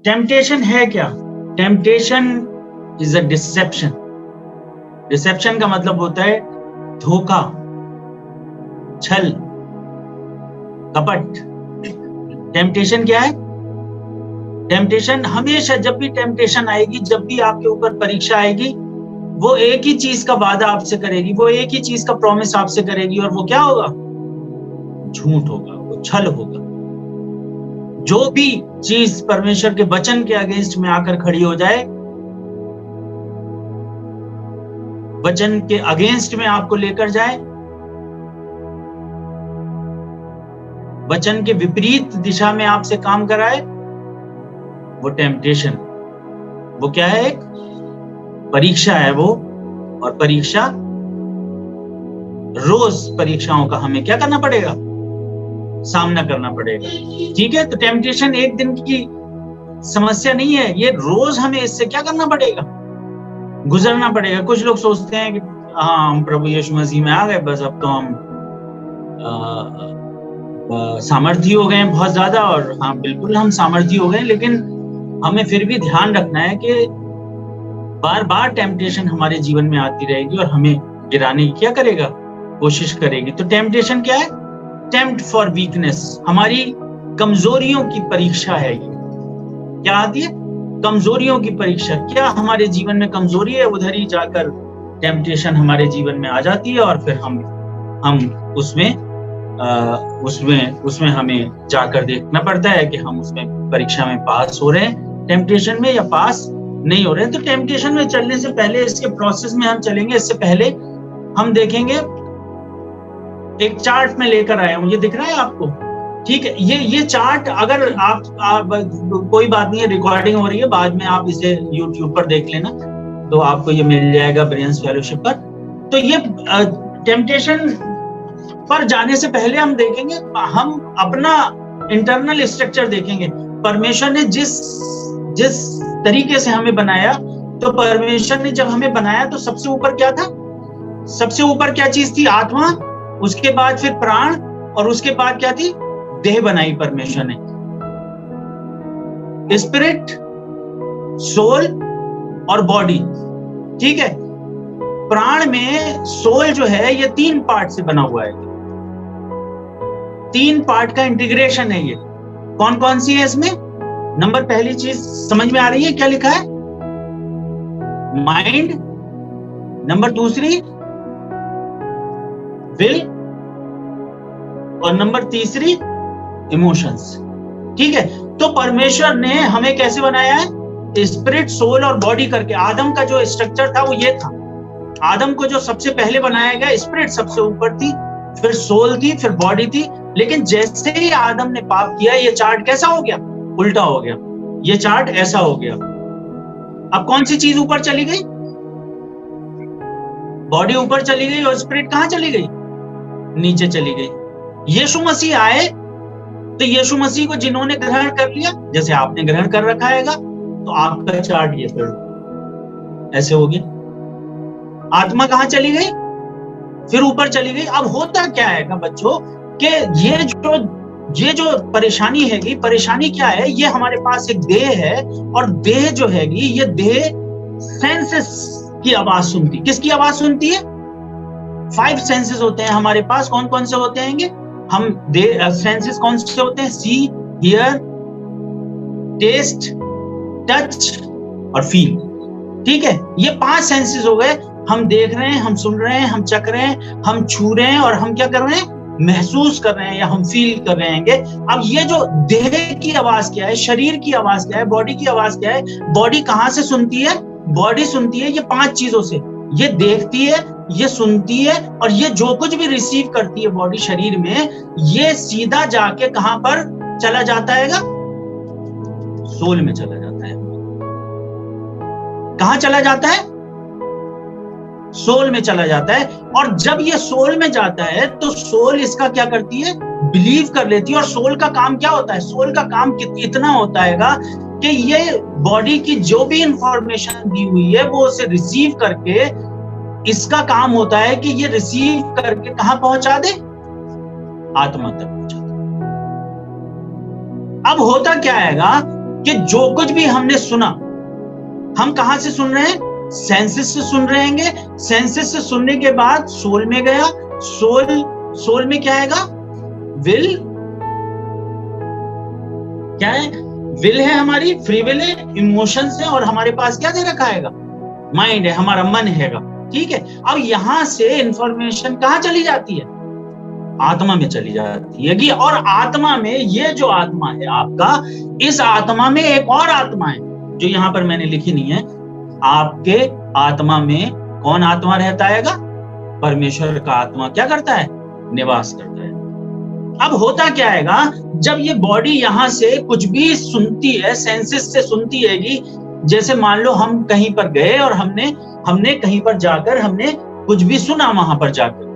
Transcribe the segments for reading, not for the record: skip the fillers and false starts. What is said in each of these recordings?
Temptation है क्या? Temptation is a deception. Deception का मतलब होता है धोखा, छल, कपट। टेम्पटेशन क्या है? टेम्पटेशन हमेशा, जब भी टेम्पटेशन आएगी, जब भी आपके ऊपर परीक्षा आएगी, वो एक ही चीज का वादा आपसे करेगी, वो एक ही चीज का प्रॉमिस आपसे करेगी, और वो क्या होगा? झूठ होगा, वो छल होगा। जो भी चीज परमेश्वर के वचन के अगेंस्ट में आकर खड़ी हो जाए, वचन के अगेंस्ट में आपको लेकर जाए, वचन के विपरीत दिशा में आपसे काम कराए, वो टेम्पटेशन, वो क्या है? एक परीक्षा है वो। और परीक्षा, रोज परीक्षाओं का हमें क्या करना पड़ेगा? सामना करना पड़ेगा। ठीक है, तो टेम्पटेशन एक दिन की समस्या नहीं है, ये रोज हमें इससे क्या करना पड़ेगा? गुजरना पड़ेगा। कुछ लोग सोचते हैं कि हाँ, हम प्रभु यीशु मसीह में आ गए, बस अब तो हम सामर्थी हो गए बहुत ज्यादा। और हाँ, बिल्कुल हम सामर्थी हो गए, लेकिन हमें फिर भी ध्यान रखना है कि बार बार टेम्पटेशन हमारे जीवन में आती रहेगी और हमें गिराने की क्या करेगा? कोशिश करेगी। तो टेम्पटेशन क्या है? टेम्प्ट फॉर वीकनेस, हमारी कमजोरियों की परीक्षा है ये। क्या आती है? कमजोरियों की परीक्षा। क्या हमारे जीवन में कमजोरी है, उधर ही जाकर टेम्पटेशन हमारे जीवन में आ जाती है, और फिर हम उसमें हमें जाकर देखना पड़ता है कि हम उसमें परीक्षा में पास हो रहे हैं, टेम्पटेशन में, या पास नहीं हो रहे हैं। तो टेम्पटेशन में चलने से पहले, इसके प्रोसेस में हम चलेंगे, इससे पहले हम देखेंगे, एक चार्ट में लेकर आया हूं, ये दिख रहा है आपको? ठीक है, ये चार्ट, अगर आप कोई बात नहीं है, रिकॉर्डिंग हो रही है, बाद में आप इसे YouTube पर देख लेना, तो आपको ये मिल जाएगा ब्रेन्स फेलोशिप पर। तो ये टेम्पटेशन पर जाने से पहले हम देखेंगे, हम अपना इंटरनल स्ट्रक्चर देखेंगे। परमेश्वर ने जिस तरीके से हमें बनाया, तो परमेश्वर ने जब हमें बनाया तो सबसे ऊपर क्या था? सबसे ऊपर क्या चीज थी? आत्मा, उसके बाद फिर प्राण, और उसके बाद क्या थी? देह बनाई परमेश्वर ने। स्पिरिट, सोल और बॉडी। ठीक है, प्राण में सोल जो है ये 3 पार्ट से बना हुआ है, 3 पार्ट का इंटीग्रेशन है ये। कौन कौन सी है इसमें? नंबर, पहली चीज समझ में आ रही है क्या लिखा है? माइंड। नंबर दूसरी विल, और नंबर तीसरी इमोशंस। ठीक है, तो परमेश्वर ने हमें कैसे बनाया है? स्पिरिट, सोल और बॉडी करके। आदम का जो स्ट्रक्चर था वो ये था। आदम को जो सबसे पहले बनाया गया, स्पिरिट सबसे ऊपर थी, फिर सोल थी, फिर बॉडी थी। लेकिन जैसे ही आदम ने पाप किया, ये चार्ट कैसा हो गया? उल्टा हो गया। ये चार्ट ऐसा हो गया। अब कौन सी चीज ऊपर चली गई? बॉडी ऊपर चली गई, और स्पिरिट कहां चली गई? नीचे चली गई। यीशु मसीह आए, तो यीशु मसीह को जिन्होंने ग्रहण कर लिया, जैसे आपने ग्रहण कर रखा है, तो आपका चार्ट ये फिर ऐसे हो गया। आत्मा कहां चली गई? फिर ऊपर चली गई। अब होता क्या है ना बच्चों, कि ये जो परेशानी हैगी, परेशानी क्या है? ये हमारे पास एक देह है, और देह जो हैगी, ये देह सेंसेस की आवाज सुनती। किसकी आवाज सुनती है? 5 सेंसेस होते हैं हमारे पास। कौन कौन से होते हैं? हम सेंसेस कौन से होते हैं? सी, हियर, टेस्ट, टच और फील। ठीक है, ये 5 सेंसेस हो गए। हम देख रहे हैं, हम सुन रहे हैं, हम चख रहे हैं, हम छू रहे हैं, और हम क्या कर रहे हैं? महसूस कर रहे हैं, या हम फील कर रहे हैं। अब ये जो देह की आवाज क्या है, शरीर की आवाज क्या है, बॉडी की आवाज क्या है? बॉडी कहां से सुनती है? बॉडी सुनती है ये 5 चीजों से। ये देखती है, ये सुनती है, और ये जो कुछ भी रिसीव करती है बॉडी शरीर में, ये सीधा जाके कहां पर चला जाता है? सोल में चला जाता है। कहां चला जाता है? सोल में चला जाता है। और जब ये सोल में जाता है, तो सोल इसका क्या करती है? बिलीव कर लेती है। और सोल का काम क्या होता है? सोल का काम इतना होता है कि ये बॉडी की जो भी इंफॉर्मेशन दी हुई है, वो उसे रिसीव करके, इसका काम होता है कि ये रिसीव करके कहां पहुंचा दे? आत्मा तक पहुंचा दे। अब होता क्या है कि जो कुछ भी हमने सुना, हम कहां से सुन रहे हैं? सेंसेस से सुन रहे हैं। सेंसेस से सुनने के बाद सोल में गया, सोल में क्या आएगा? विल। क्या है? विल है, हमारी फ्री विल है, इमोशंस है, और हमारे पास क्या दे रखा है? माइंड है, हमारा मन हैगा। ठीक है, अब यहां से इंफॉर्मेशन कहां चली जाती है? आत्मा में चली जाती है। और आत्मा में, ये जो आत्मा है आपका, इस आत्मा में एक और आत्मा है जो यहां पर मैंने लिखी नहीं है। आपके आत्मा में कौन आत्मा रहता है? परमेश्वर का आत्मा क्या करता है? निवास करता है। अब होता क्या है, जब ये बॉडी यहां से कुछ भी सुनती है, सेंसेस से सुनती है, जैसे मान लो हम कहीं पर गए और हमने कहीं पर जाकर हमने कुछ भी सुना वहां पर जाकर।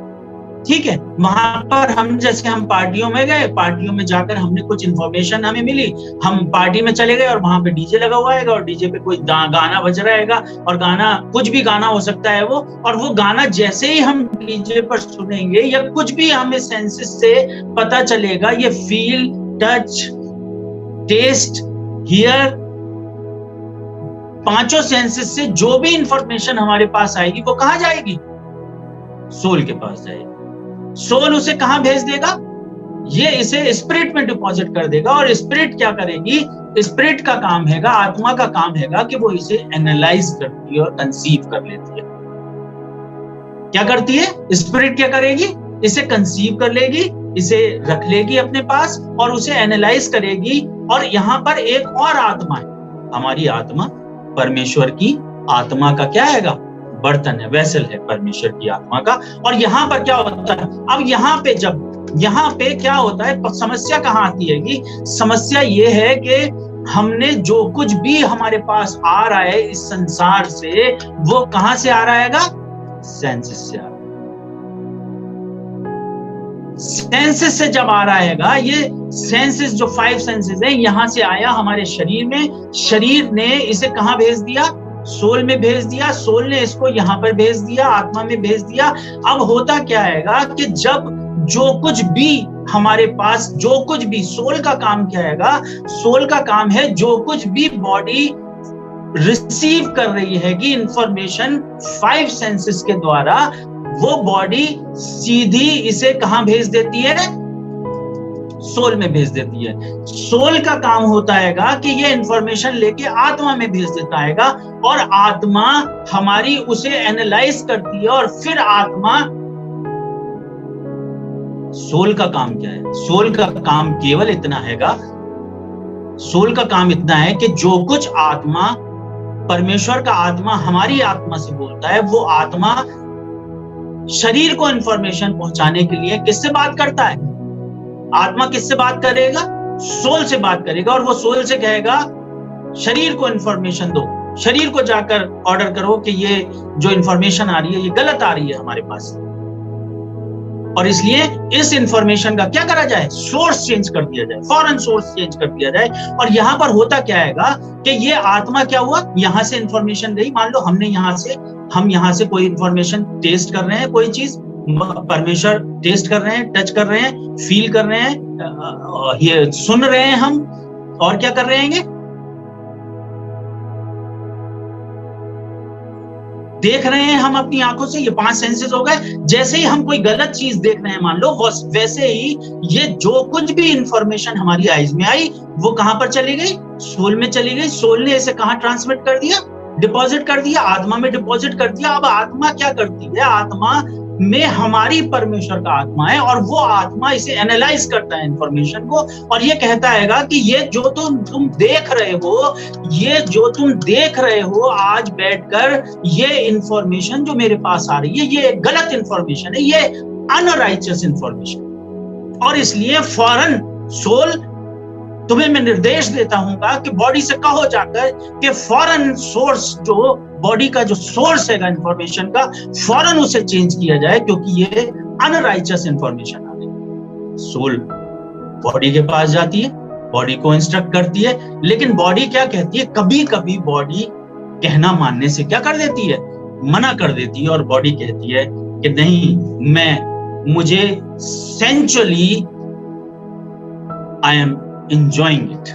ठीक है, वहां पर हम पार्टियों में गए, पार्टियों में जाकर हमने कुछ इंफॉर्मेशन हमें मिली, हम पार्टी में चले गए और वहां पे डीजे लगा हुआ है और डीजे पे कोई गाना बज रहा है, और गाना कुछ भी गाना हो सकता है वो, और वो गाना जैसे ही हम डीजे पर सुनेंगे या कुछ भी हमें सेंसेस से पता चलेगा, ये फील, टच, टेस्ट, हियर, पांचों सेंसेस से जो भी इंफॉर्मेशन हमारे पास आएगी वो कहां जाएगी? सोल के पास जाएगी। सोल उसे कहां भेज देगा? ये इसे स्पिरिट में डिपॉजिट कर देगा, और स्पिरिट क्या करेगी? स्पिरिट का काम हैगा, आत्मा का काम हैगा कि वो इसे एनालाइज करती है और कंसीव कर लेती है। क्या करती है? स्पिरिट क्या करेगी? इसे कंसीव कर लेगी, इसे रख लेगी अपने पास और उसे एनालाइज करेगी। और यहां पर एक और आत्मा है, हमारी आत्मा, परमेश्वर की आत्मा का क्या हैगा? बर्तन है, वेसल है परमेश्वर की आत्मा का। और यहाँ पर क्या होता है? अब यहाँ पे क्या होता है? समस्या कहाँ आती है? कि समस्या ये है कि हमने जो कुछ भी हमारे पास आ रहा है इस संसार से, वो कहां से आ रहा है? सेंसेस से आ रहा है। सेंसेस से जब आ रहा है, ये सेंसेस जो 5 सेंसेस है, यहां से आया हमारे शरीर में, शरीर ने इसे कहां भेज दिया? सोल में भेज दिया, सोल ने इसको यहां पर भेज दिया, आत्मा में भेज दिया। अब होता क्या है कि जब जो कुछ भी हमारे पास, जो कुछ भी, सोल का काम क्या है? सोल का काम है जो कुछ भी बॉडी रिसीव कर रही है कि इंफॉर्मेशन 5 सेंसेस के द्वारा, वो बॉडी सीधी इसे कहां भेज देती है? सोल में भेज देती है। सोल का काम होता है कि ये इंफॉर्मेशन लेके आत्मा में भेज देता है, और आत्मा हमारी उसे एनालाइज करती है, और फिर आत्मा, सोल का काम क्या है? सोल का काम केवल इतना हैगा, सोल का काम इतना है कि जो कुछ आत्मा, परमेश्वर का आत्मा हमारी आत्मा से बोलता है, वो आत्मा शरीर को इंफॉर्मेशन पहुंचाने के लिए किससे बात करता है? आत्मा किससे बात करेगा? सोल से बात करेगा, और वो सोल से कहेगा शरीर को इंफॉर्मेशन दो, शरीर को जाकर ऑर्डर करो कि ये जो इंफॉर्मेशन आ रही है ये गलत आ रही है हमारे पास, और इसलिए इस इंफॉर्मेशन का क्या करा जाए? सोर्स चेंज कर दिया जाए, फौरन सोर्स चेंज कर दिया जाए। और यहां पर होता क्या है कि ये आत्मा क्या हुआ? यहां से इंफॉर्मेशन गई, मान लो हम यहां से कोई इंफॉर्मेशन टेस्ट कर रहे हैं, कोई चीज परमेश्वर टेस्ट कर रहे हैं, टच कर रहे हैं, फील कर रहे हैं, ये सुन रहे हैं हम, और क्या कर रहे हैं? देख रहे हैं हम अपनी आंखों से, ये 5 सेंसेस हो गए। जैसे ही हम कोई गलत चीज देख रहे हैं मान लो, वैसे ही ये जो कुछ भी इंफॉर्मेशन हमारी आईज में आई, वो कहां पर चली गई? सोल में चली गई। सोल ने इसे कहां ट्रांसमिट कर दिया? डिपॉजिट कर दिया, आत्मा में डिपॉजिट कर दिया। अब आत्मा क्या करती है? आत्मा में हमारी परमेश्वर का आत्मा है, और वो आत्मा इसे एनालाइज करता है इंफॉर्मेशन को, और ये कहता है कि ये जो तुम देख रहे हो, ये जो तुम देख रहे हो आज बैठकर, ये इंफॉर्मेशन जो मेरे पास आ रही है, ये गलत इंफॉर्मेशन है, ये अनराइचियस इंफॉर्मेशन। और इसलिए फौरन सोल, तुम्हें मैं निर्देश देता हूं कि बॉडी से कहो जाकर कि फौरन सोर्स, जो बॉडी का जो सोर्स है इंफॉर्मेशन का, फौरन उसे चेंज किया जाए, क्योंकि ये अनराइचियस इंफॉर्मेशन आ रही है। सोल बॉडी के पास जाती है, बॉडी को इंस्ट्रक्ट करती है, लेकिन बॉडी क्या कहती है? कभी कभी बॉडी कहना मानने से क्या कर देती है? मना कर देती है, और बॉडी कहती है कि नहीं, मुझे सेंचुअली आई एम enjoying it,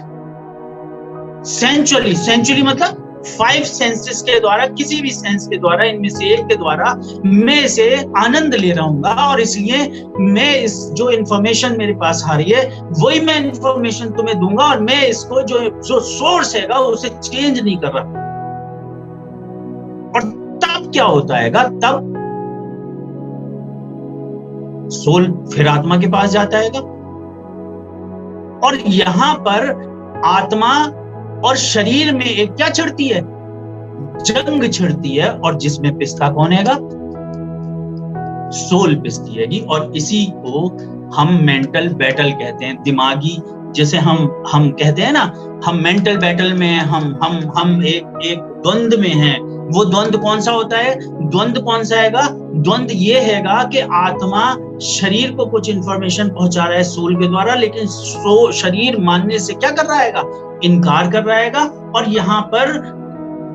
सेंचुअली, सेंचुअली मतलब 5 सेंसेस के द्वारा, किसी भी सेंस के द्वारा, इनमें से एक के द्वारा मैं इसे आनंद ले रहा हूँ, और इसलिए मैं इस जो इंफॉर्मेशन मेरे पास आ रही है वही मैं इंफॉर्मेशन तुम्हें दूंगा, और मैं इसको जो सोर्स हैगा उसे चेंज नहीं कर रहा। और तब क्या होता हैगा, तब सोल फिर आत्मा के पास जाता हैगा, और यहां पर आत्मा और शरीर में एक क्या छिड़ती है, जंग छिड़ती है, और जिसमें पिसता कौन हैगा, सोल पिसती हैगी। और इसी को हम मेंटल बैटल कहते हैं, दिमागी, जैसे हम कहते हैं ना, हम मेंटल बैटल में हम एक द्वंद में हैं। वो द्वंद कौन सा होता है, द्वंद कौन सा हैगा, द्वंद ये हैगा कि आत्मा शरीर को कुछ इंफॉर्मेशन पहुंचा रहा है सोल के द्वारा, लेकिन शरीर मानने से क्या कर रहा हैगा, इनकार कर रहा हैगा। और यहाँ पर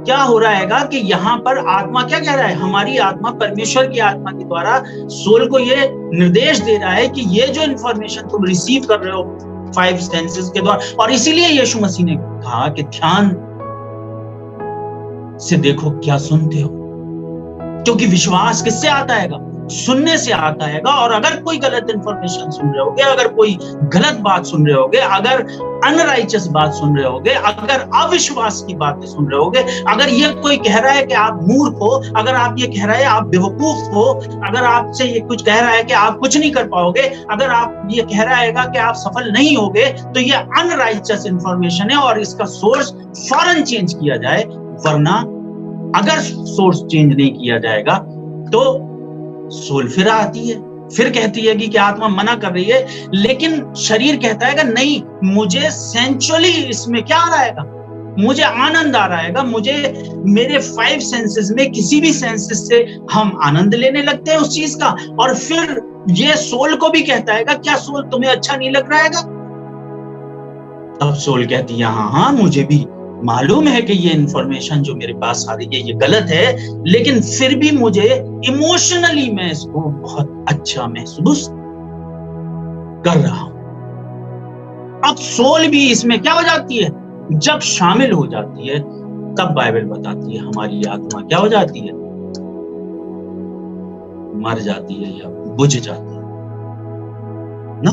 क्या हो रहा हैगा कि यहाँ पर आत्मा क्या कह रहा है, हमारी आत्मा परमेश्वर की आत्मा के द्वारा सोल को ये निर्देश दे रहा है कि ये जो इंफॉर्मेशन तुम रिसीव कर रहे हो 5 सेंसेस के द्वारा, और इसीलिए यीशु मसीह ने कहा कि ध्यान से देखो क्या सुनते हो, क्योंकि विश्वास किससे आता हैगा, सुनने से आता हैगा। और अगर कोई गलत इंफॉर्मेशन सुन रहे होगे, अगर कोई गलत बात सुन रहे होगे, अगर अनराइचस बात सुन रहे होगे, अगर अविश्वास की बातें सुन रहे होगे, अगर ये कोई कह रहा है कि आप मूर्ख हो, अगर आप ये कह रहे हैं आप बेवकूफ हो, अगर आपसे ये कुछ कह रहा है कि आप कुछ नहीं कर पाओगे, अगर आप ये कह रहा है कि आप सफल नहीं होगे, तो ये अनराइचस इंफॉर्मेशन है, और इसका सोर्स फौरन चेंज किया जाए। वरना अगर सोर्स चेंज नहीं किया जाएगा तो सोल फिर आती है, फिर कहती है कि आत्मा मना कर रही है, लेकिन शरीर कहता है कि नहीं, मुझे सेंचुअली इसमें क्या आ रहा है, मुझे आनंद आ रहा है, मुझे मेरे 5 सेंसेस में किसी भी सेंसेस से हम आनंद लेने लगते हैं उस चीज का। और फिर ये सोल को भी कहता है, क्या सोल तुम्हें अच्छा नहीं लग रहा है? तब सोल कहती है हाँ, मुझे भी मालूम है कि ये इंफॉर्मेशन जो मेरे पास आ रही है ये गलत है, लेकिन फिर भी मुझे इमोशनली मैं इसको बहुत अच्छा महसूस कर रहा हूं। अब सोल भी इसमें क्या हो जाती है, जब शामिल हो जाती है, तब बाइबल बताती है हमारी आत्मा क्या हो जाती है, मर जाती है या बुझ जाती है ना।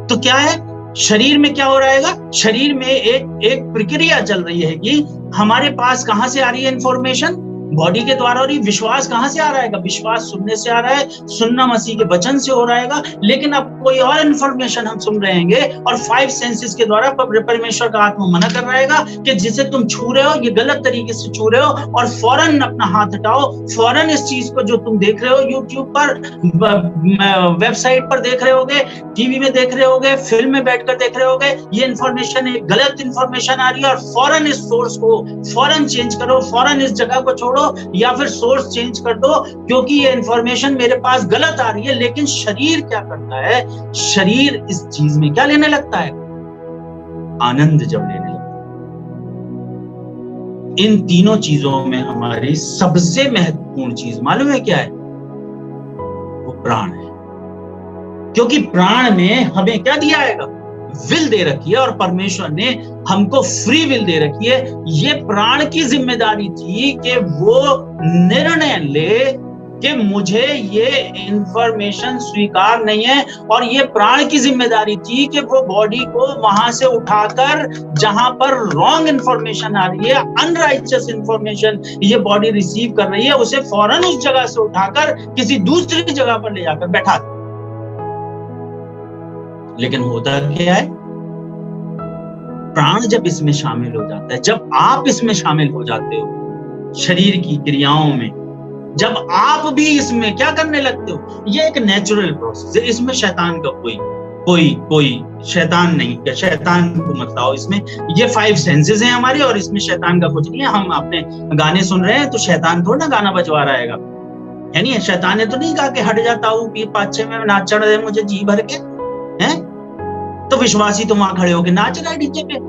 तो क्या है, शरीर में क्या हो रहा है, शरीर में एक प्रक्रिया चल रही है कि हमारे पास कहां से आ रही है इंफॉर्मेशन, बॉडी के द्वारा। और ये विश्वास कहां से आ रहा है, विश्वास सुनने से आ रहा है, सुनना मसीह के वचन से हो रहा है। लेकिन अब कोई और इंफॉर्मेशन हम सुन रहे हैं, और 5 सेंसेस के द्वारा परमेश्वर का आत्मा मना कर रहेगा कि जिसे तुम छू रहे हो ये गलत तरीके से छू रहे हो, और फौरन अपना हाथ हटाओ, फौरन इस चीज को जो तुम देख रहे हो यूट्यूब पर, वेबसाइट पर देख रहे होगे, टीवी में देख रहे होगे, फिल्म में बैठकर देख रहे होगे, ये इंफॉर्मेशन एक गलत इंफॉर्मेशन आ रही है, और फौरन इस सोर्स को फौरन चेंज करो, फौरन इस जगह को छोड़ो, या फिर सोर्स चेंज कर दो, क्योंकि ये इंफॉर्मेशन मेरे पास गलत आ रही है। लेकिन शरीर क्या करता है, शरीर इस चीज में क्या लेने लगता है, आनंद जब लेने लगता है। इन तीनों चीजों में हमारी सबसे महत्वपूर्ण चीज मालूम है क्या है, वो प्राण है। क्योंकि प्राण में हमें क्या दिया है, विल दे रखी है, और परमेश्वर ने हमको फ्री विल दे रखी है। ये प्राण की जिम्मेदारी थी कि वो निर्णय ले कि मुझे ये इंफॉर्मेशन स्वीकार नहीं है, और ये प्राण की जिम्मेदारी थी कि वो बॉडी को वहां से उठाकर, जहां पर रॉन्ग इंफॉर्मेशन आ रही है, अनराइचस इंफॉर्मेशन ये बॉडी रिसीव कर रही है, उसे फौरन उस जगह से उठाकर किसी दूसरी जगह पर ले जाकर बैठा। लेकिन होता क्या है, प्राण जब इसमें शामिल हो जाता है, जब आप इसमें शामिल हो जाते हो शरीर की क्रियाओं में, जब आप भी इसमें क्या करने लगते हो, ये एक नेचुरल प्रोसेस है। इसमें शैतान का कोई शैतान नहीं है, शैतान को मत लाओ इसमें। ये 5 सेंसेस हैं हमारे, और इसमें शैतान का कुछ नहीं है। हम अपने गाने सुन रहे हैं तो शैतान थोड़ा ना गाना बजवा रहा है, नहीं, शैतान ने तो नहीं कहा कि हट जाता हूँ 5-6 में नाच चढ़ रहे मुझे जी भर के हैं। तो विश्वासी तो वहां खड़े होकर नाच रहा है डीजे पे,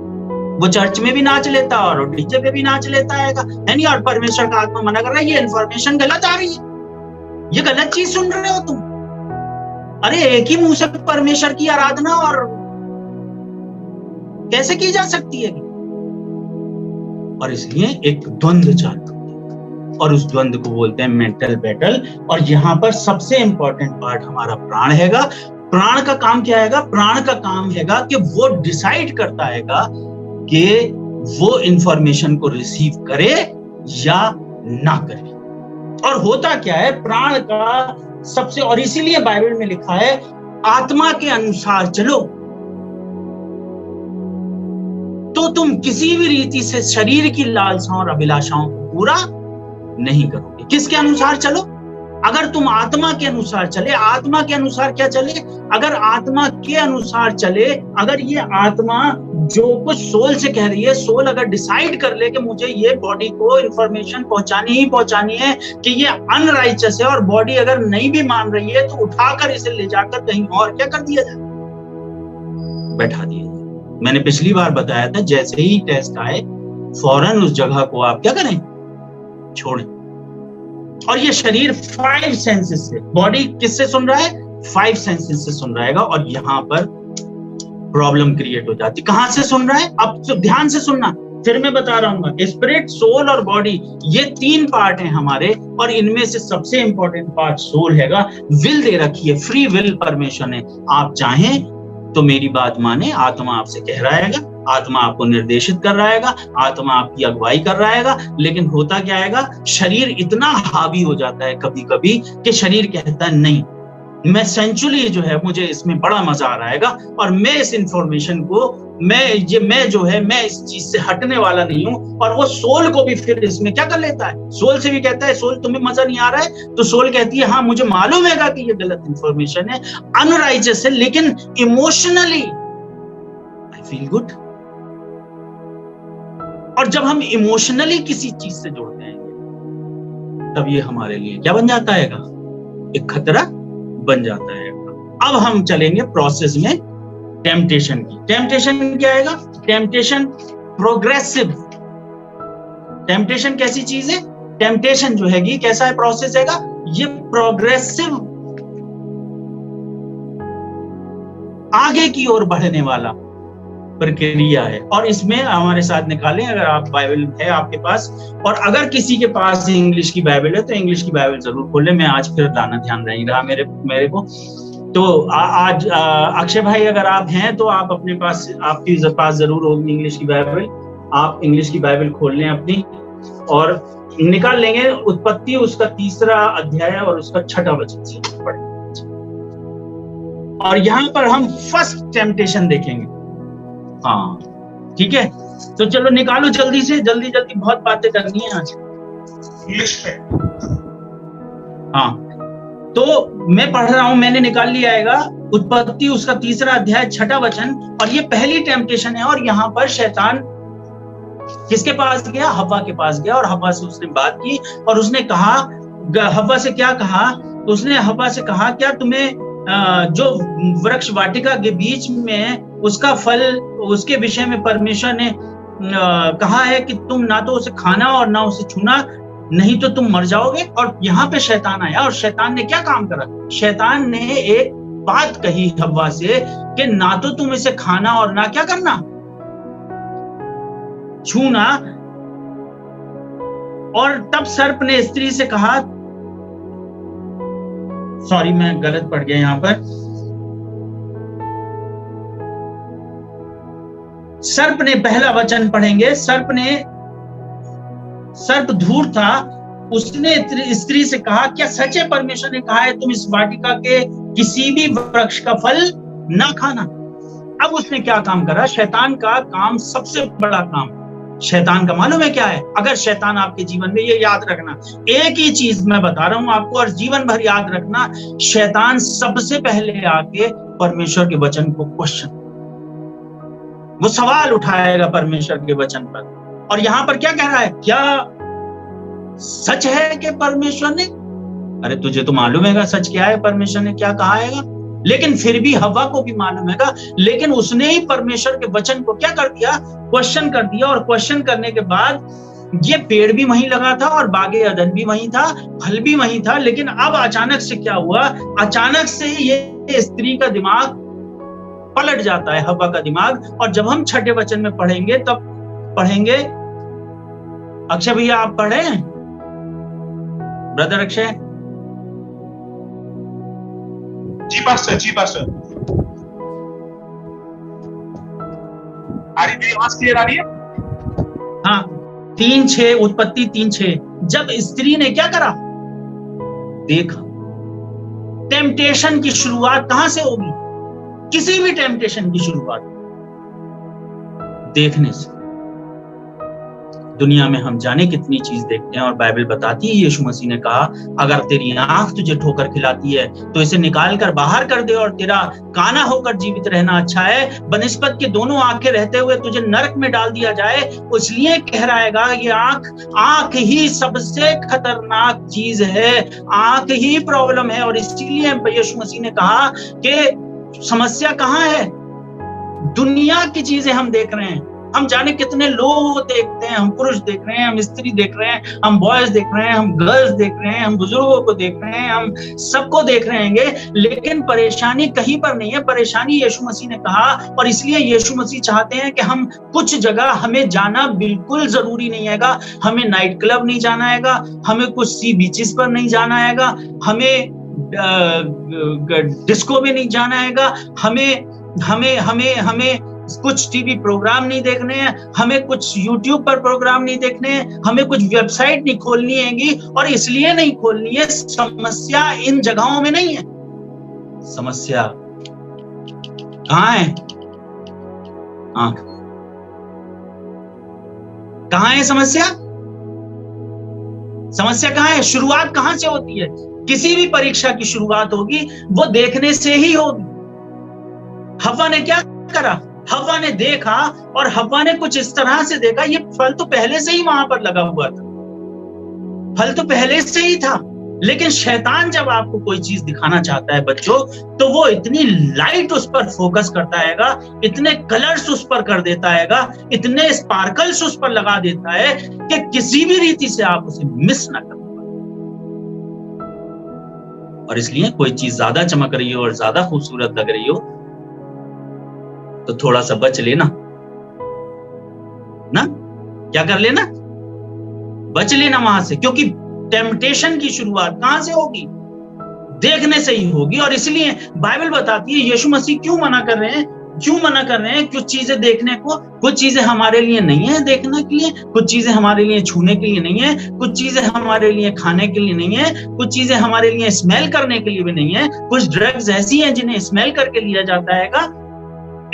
वो चर्च में भी नाच लेता और डीजे पे भी नाच लेता है नहीं। और परमेश्वर का आत्मा मना कर रहा है, ये इन्फॉर्मेशन गलत आ रही है, ये गलत चीज सुन रहे हो तुम। अरे एक ही मुंह से परमेश्वर की आराधना और कैसे की जा सकती है, और इसलिए एक द्वंद्व चालू और उस द्वंद्व को बोलते हैं मेंटल बैटल। और यहाँ पर सबसे इंपॉर्टेंट पार्ट हमारा प्राण हैगा। प्राण का काम क्या हैगा? प्राण का काम हैगा कि वो डिसाइड करता हैगा कि वो इंफॉर्मेशन को रिसीव करे या ना करे। और होता क्या है प्राण का सबसे, और इसीलिए बाइबल में लिखा है आत्मा के अनुसार चलो, तो तुम किसी भी रीति से शरीर की लालसाओं और अभिलाषाओं को पूरा नहीं करोगे। किसके अनुसार चलो? अगर तुम आत्मा के अनुसार चले, आत्मा के अनुसार क्या चले? अगर आत्मा के अनुसार चले, अगर ये आत्मा जो कुछ सोल से कह रही है, सोल अगर डिसाइड कर ले कि मुझे ये बॉडी को इंफॉर्मेशन पहुंचानी ही पहुंचानी है कि ये अनराइचस है, और बॉडी अगर नहीं भी मान रही है तो उठाकर इसे ले जाकर कहीं और क्या कर दिया जाए? बैठा दिया जाए। मैंने पिछली बार बताया था जैसे ही टेस्ट आए फौरन उस जगह को आप क्या करें? छोड़ें। और ये शरीर 5 सेंसेस से, बॉडी किससे सुन रहा है? 5 सेंसेस से सुन रहेगा। और यहाँ पर प्रॉब्लम क्रिएट हो जाती। कहां से सुन रहा है? अब तो ध्यान से सुनना, फिर मैं बता रहा हूँ। स्पिरिट, सोल और बॉडी, ये 3 पार्ट हैं हमारे, और इनमें से सबसे इंपॉर्टेंट पार्ट सोल हैगा। विल दे रखी है, फ्री विल परमिशन है। आप चाहें तो मेरी बात माने, आत्मा आपसे कह रहा है, आत्मा आपको निर्देशित कर रहा है, आत्मा आपकी अगुवाई कर रहा है, लेकिन होता क्या है? शरीर इतना हावी हो जाता है कभी कभी कि शरीर कहता है नहीं, मैं सेंचुअली जो है मुझे इसमें बड़ा मजा आ रहा है, और मैं इस इंफॉर्मेशन को मैं इस चीज से हटने वाला नहीं हूं। और वो सोल को भी फिर इसमें क्या कर लेता है? सोल से भी कहता है, सोल तुम्हें मजा नहीं आ रहा है? तो सोल कहती है हाँ मुझे मालूम है कि ये गलत इंफॉर्मेशन है, अनराइचस है, लेकिन इमोशनली आई फील गुड। और जब हम इमोशनली किसी चीज से जुड़ते हैं तब ये हमारे लिए क्या बन जाता है? एक खतरा बन जाता है। अब हम चलेंगे प्रोसेस में टेम्पटेशन की। टेम्पटेशन क्या आएगा? Temptation progressive. टेम्पटेशन कैसी चीज है? टेम्पटेशन जो हैगी कैसा है प्रोसेस हैगा? ये प्रोग्रेसिव, आगे की ओर बढ़ने वाला प्रक्रिया है। और इसमें हमारे साथ निकालें, अगर आप बाइबल है आपके पास, और अगर किसी के पास इंग्लिश की बाइबल है तो इंग्लिश की बाइबल जरूर खोलें। मैं आज फिर लाना ध्यान नहीं रहा मेरे को। तो आज अक्षय भाई अगर आप हैं तो आप अपने पास, आपके पास जरूर होगी इंग्लिश की बाइबल। आप इंग्लिश की बाइबल खोल लें अपनी और निकाल लेंगे उत्पत्ति उसका 3रा अध्याय और उसका 6वां वचन से पढ़ें। और यहाँ पर हम फर्स्ट टेम्पटेशन देखेंगे। हाँ ठीक है, तो चलो निकालो जल्दी से, जल्दी बहुत बातें करनी है आज इंग्लिश में। हाँ तो मैं पढ़ रहा हूं, मैंने निकाल लिया आएगा उत्पत्ति उसका 3रा अध्याय 6वां वचन। और ये पहली टेम्पटेशन है। और यहाँ पर शैतान किसके पास गया? हव्वा के पास गया, और हव्वा से उसने बात की और उसने कहा, हव्वा से क्या कहा? उसने हव्वा से कहा क्या तुम्हें जो वृक्ष वाटिका के बीच में उसका फल, उसके विषय में परमेश्वर ने कहा है कि तुम ना तो उसे खाना और ना उसे छूना, नहीं तो तुम मर जाओगे। और यहाँ पे शैतान आया और शैतान ने क्या काम करा? शैतान ने एक बात कही हव्वा से कि ना तो तुम इसे खाना और ना क्या करना, छूना। और तब सर्प ने स्त्री से कहा, सॉरी मैं गलत पढ़ गया यहाँ पर, सर्प ने, पहला वचन पढ़ेंगे। सर्प धूर्त था, उसने स्त्री से कहा क्या सच है परमेश्वर ने कहा है तुम इस वाटिका के किसी भी वृक्ष का फल ना खाना? अब उसने क्या काम करा? शैतान का काम, सबसे बड़ा काम शैतान का मालूम है क्या है? अगर शैतान आपके जीवन में, ये याद रखना, एक ही चीज मैं बता रहा हूं आपको और जीवन भर याद रखना, शैतान सबसे पहले आके परमेश्वर के वचन को क्वेश्चन, वो सवाल उठाएगा परमेश्वर के वचन पर। और यहाँ पर क्या कह रहा है? क्या सच है कि परमेश्वर ने, अरे तुझे तो मालूम है सच क्या है, परमेश्वर ने क्या कहा है, लेकिन फिर भी हव्वा को भी मालूम है, लेकिन उसने ही परमेश्वर के वचन को क्या कर दिया? क्वेश्चन कर दिया। और क्वेश्चन करने के बाद ये पेड़ भी वहीं लगा था और बागे अदन भी वहीं था, फल भी वहीं था, लेकिन अब अचानक से क्या हुआ? अचानक से ये स्त्री का दिमाग पलट जाता है, हव्वा का दिमाग। और जब हम 6ठे वचन में पढ़ेंगे तब पढ़ेंगे अक्षय भैया आप पढ़े हैं? ब्रदर अक्षय? जी पास्टर, जी पास्टर। आ रही मेरी आवाज क्लियर आ रही है? हाँ, 3:6 उत्पत्ति 3:6। जब स्त्री ने क्या करा? देखा। टेम्पटेशन की शुरुआत कहां से होगी? किसी भी टेम्पटेशन की शुरुआत देखने से। दुनिया में हम जाने कितनी चीज देखते हैं, और बाइबल बताती है, यीशु मसीह ने कहा अगर तेरी आंख तुझे ठोकर खिलाती है तो इसे निकाल कर बाहर कर दे, और तेरा काना होकर जीवित रहना अच्छा है बनिस्बत के दोनों आंखें रहते हुए तुझे नरक में डाल दिया जाए। इसलिए कह रहेगा ये आंख ही सबसे खतरनाक चीज है, आंख ही प्रॉब्लम है। और इसीलिए यीशु मसीह ने कहा कि समस्या कहाँ है? दुनिया की चीजें हम देख रहे हैं। हम जाने कितने लोग देखते हैं, हम पुरुष देख रहे हैं, हम स्त्री देख रहे हैं, हम बॉयज देख रहे हैं, हम गर्ल्स देख रहे हैं, हम बुजुर्गों को देख रहे हैं, हम सबको देख रहे हैं, लेकिन परेशानी कहीं पर नहीं है। परेशानी यीशु मसीह ने कहा, और इसलिए यीशु मसीह चाहते हैं कि हम कुछ जगह हमें जाना बिल्कुल जरूरी नहीं है। हमें नाइट क्लब नहीं जाना है, हमें कुछ सी बीचेस पर नहीं जाना है, हमें डिस्को में नहीं जाना है, हमें कुछ टीवी प्रोग्राम नहीं देखने हैं, हमें कुछ यूट्यूब पर प्रोग्राम नहीं देखने हैं, हमें कुछ वेबसाइट नहीं खोलनी हैगी। और इसलिए नहीं खोलनी है, समस्या इन जगहों में नहीं है। समस्या कहां है? आंख। कहां है समस्या? समस्या कहां है? शुरुआत कहां से होती है? किसी भी परीक्षा की शुरुआत होगी वो देखने से ही होगी। हव्वा ने क्या करा? हव्वा ने देखा, और हव्वा ने कुछ इस तरह से देखा, ये फल तो पहले से ही वहां पर लगा हुआ था, फल तो पहले से ही था। लेकिन शैतान जब आपको कोई चीज दिखाना चाहता है बच्चों, तो वो इतनी लाइट उस पर फोकस करता हैगा, इतने कलर्स उस पर कर देता हैगा, इतने स्पार्कल्स उस पर लगा देता है कि किसी भी रीति से आप उसे मिस ना कर पाए। और इसलिए कोई चीज ज्यादा चमक रही हो और ज्यादा खूबसूरत लग रही हो तो थोड़ा सा बच लेना ना, क्या कर लेना? बच लेना वहां से, क्योंकि टेम्पटेशन की शुरुआत कहां से होगी? देखने से ही होगी। और इसलिए बाइबल बताती है यीशु मसीह क्यों मना कर रहे हैं, क्यों मना कर रहे हैं कुछ चीजें देखने को। कुछ चीजें हमारे लिए नहीं है देखने के लिए, कुछ चीजें हमारे लिए छूने के लिए नहीं है, कुछ चीजें हमारे लिए खाने के लिए नहीं है, कुछ चीजें हमारे लिए स्मेल करने के लिए भी नहीं है। कुछ ड्रग्स ऐसी हैं जिन्हें स्मेल करके लिया जाता है,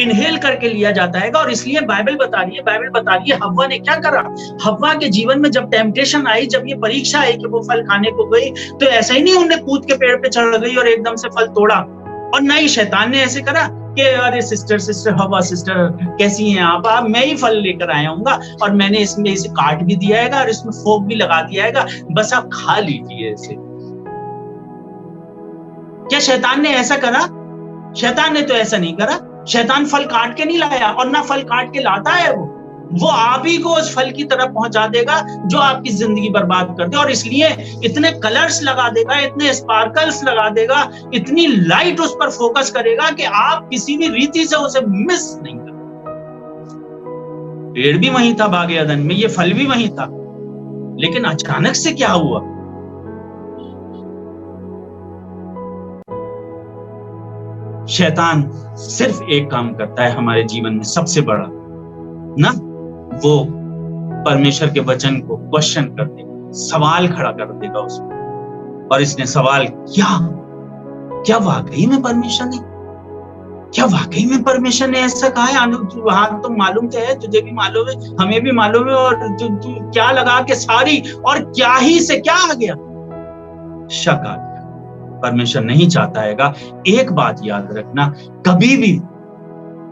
इनहेल करके लिया जाता है। और इसलिए बाइबल बता रही है हव्वा ने क्या करा? हव्वा के जीवन में जब टेम्पटेशन आई, जब ये परीक्षा आई कि वो फल खाने को गई, तो ऐसा ही नहीं उन्हें कूद के पेड़ पे चढ़ गई और एकदम से फल तोड़ा। और ना ही शैतान ने ऐसे करा कि अरे सिस्टर हव्वा सिस्टर कैसी हैं आप, मैं ही फल लेकर आया हूँ और मैंने इसमें इसे काट भी दिया है और इसमें फोक भी लगा दिया है, बस आप खा लीजिए इसे। क्या शैतान ने ऐसा करा? शैतान ने तो ऐसा नहीं करा। शैतान फल काट के नहीं लाया, और ना फल काट के लाता है। वो आप ही को उस फल की तरफ पहुंचा देगा जो आपकी जिंदगी बर्बाद कर दे। और इसलिए इतने कलर्स लगा देगा, इतने स्पार्कल्स लगा देगा, इतनी लाइट उस पर फोकस करेगा कि आप किसी भी रीति से उसे मिस नहीं कर। पेड़ भी वहीं था बागे अदन में, ये फल भी वहीं था, लेकिन अचानक से क्या हुआ? शैतान सिर्फ एक काम करता है हमारे जीवन में सबसे बड़ा ना, वो परमेश्वर के वचन को क्वेश्चन कर देगा, सवाल खड़ा कर देगा उसमें। और इसने सवाल क्या वाकई में परमेश्वर ने, क्या वाकई में परमेश्वर ने ऐसा कहा है? हाँ, तो मालूम तो है, तुझे भी मालूम है, हमें भी मालूम है, और तू क्या लगा के सारी और क्या ही से क्या आ गया? शक आ गया। परमेश्वर नहीं चाहता हैगा। एक बात याद रखना,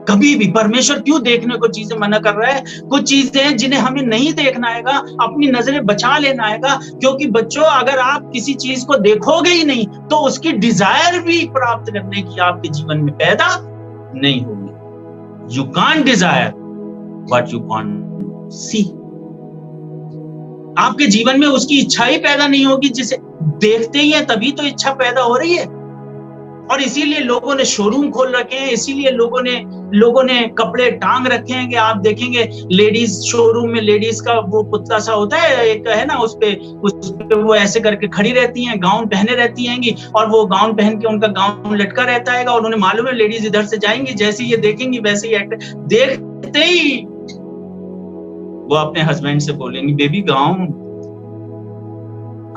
कभी भी परमेश्वर क्यों देखने को चीजें मना कर रहा है? कुछ चीजें हैं जिन्हें हमें नहीं देखना हैगा, अपनी नजरें बचा लेना हैगा। क्योंकि बच्चों, अगर आप किसी चीज को देखोगे ही नहीं तो उसकी डिजायर भी प्राप्त करने की आपके जीवन में पैदा नहीं होगी। You can't desire what you can't see. आपके जीवन में उसकी इच्छा ही पैदा नहीं होगी जिसे देखते ही है, तभी तो इच्छा पैदा हो रही है। और इसीलिए लोगों ने शोरूम खोल रखे हैं, इसीलिए लोगों ने लोगों ने कपड़े टांग रखे हैं कि आप देखेंगे लेडीज शोरूम में लेडीज का वो पुतला सा होता है, एक है ना, उस पे वो ऐसे करके खड़ी रहती हैं, गाउन पहने रहती हैं और वो गाउन पहन के उनका गाउन लटका रहता है और उन्हें मालूम है लेडीज इधर से जाएंगी, जैसे ये देखेंगी वैसे ही एक्ट देखते ही वो अपने हस्बैंड से बोलेंगी बेबी गाउन।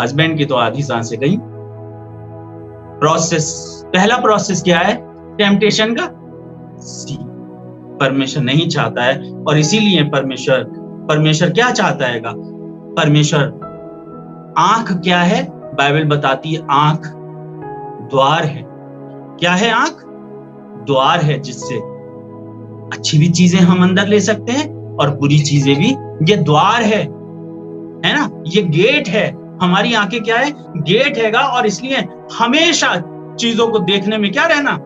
हस्बैंड की तो आधी सांसें गई। प्रोसेस, पहला प्रोसेस क्या है टेम्पटेशन का? परमेश्वर नहीं चाहता है और इसीलिए परमेश्वर क्या चाहता है? परमेश्वर आंख क्या है? बाइबल बताती है आंख द्वार है। क्या है आंख? द्वार है, जिससे अच्छी भी चीजें हम अंदर ले सकते हैं और बुरी चीजें भी। ये द्वार है ना, ये गेट है। हमारी आंखें क्या है? गेट हैगा। और इसलिए हमेशा चीजों को देखने में क्या रहना?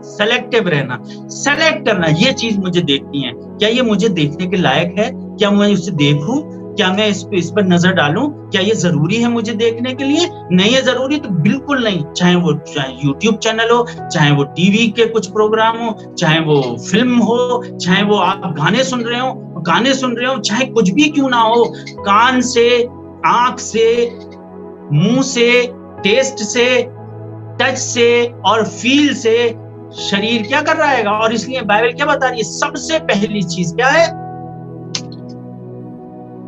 सेलेक्टिव रहना, सेलेक्ट करना। ये चीज मुझे देखनी है, क्या ये मुझे देखने के लायक है? क्या मैं उसे देखूं? क्या मैं इस पर नजर डालूं? क्या ये जरूरी है मुझे देखने के लिए? नहीं है जरूरी तो बिल्कुल नहीं। चाहे YouTube चैनल हो, चाहे वो टीवी के कुछ प्रोग्राम हो, चाहे वो फिल्म हो, चाहे वो आप गाने सुन रहे हो, चाहे कुछ भी क्यों ना हो, कान से, आंख से, मुंह से, टेस्ट से, टच से और फील से शरीर क्या कर रहा है? और इसलिए बाइबल क्या बता रही है? सबसे पहली चीज क्या है?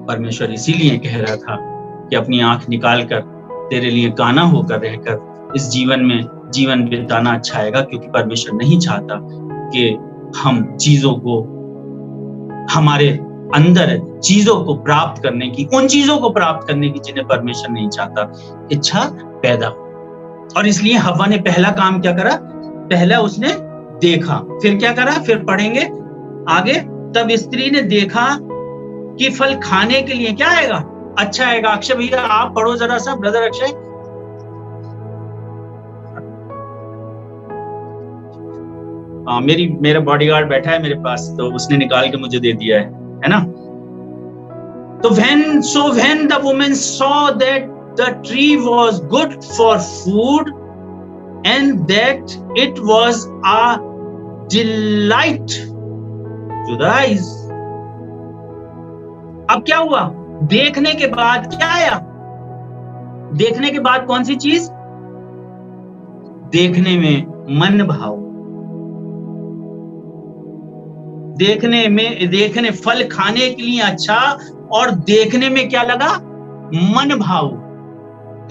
परमेश्वर इसीलिए कह रहा था कि अपनी आंख निकाल कर तेरे लिए काना होकर रहकर इस जीवन में जीवन बिताना अच्छा आएगा, क्योंकि परमेश्वर नहीं चाहता कि हम चीजों को, हमारे अंदर चीजों को प्राप्त करने की, उन चीजों को प्राप्त करने की जिन्हें परमेश्वर नहीं चाहता, इच्छा पैदा। और इसलिए हव्वा ने पहला काम क्या करा? पहला उसने देखा, फिर क्या करा? फिर पढ़ेंगे आगे। तब स्त्री ने देखा कि फल खाने के लिए क्या आएगा? अच्छा आएगा। अक्षय भैया आप पढ़ो जरा सा, ब्रदर अक्षय। मेरा बॉडीगार्ड बैठा है मेरे पास, तो उसने निकाल के मुझे दे दिया है ना। तो when the woman saw that the tree was good for food and that it was a delight to the eyes. अब क्या हुआ? देखने के बाद क्या आया? देखने के बाद कौन सी चीज? देखने में मन भाव, देखने फल खाने के लिए अच्छा, और देखने में क्या लगा? मन भाव,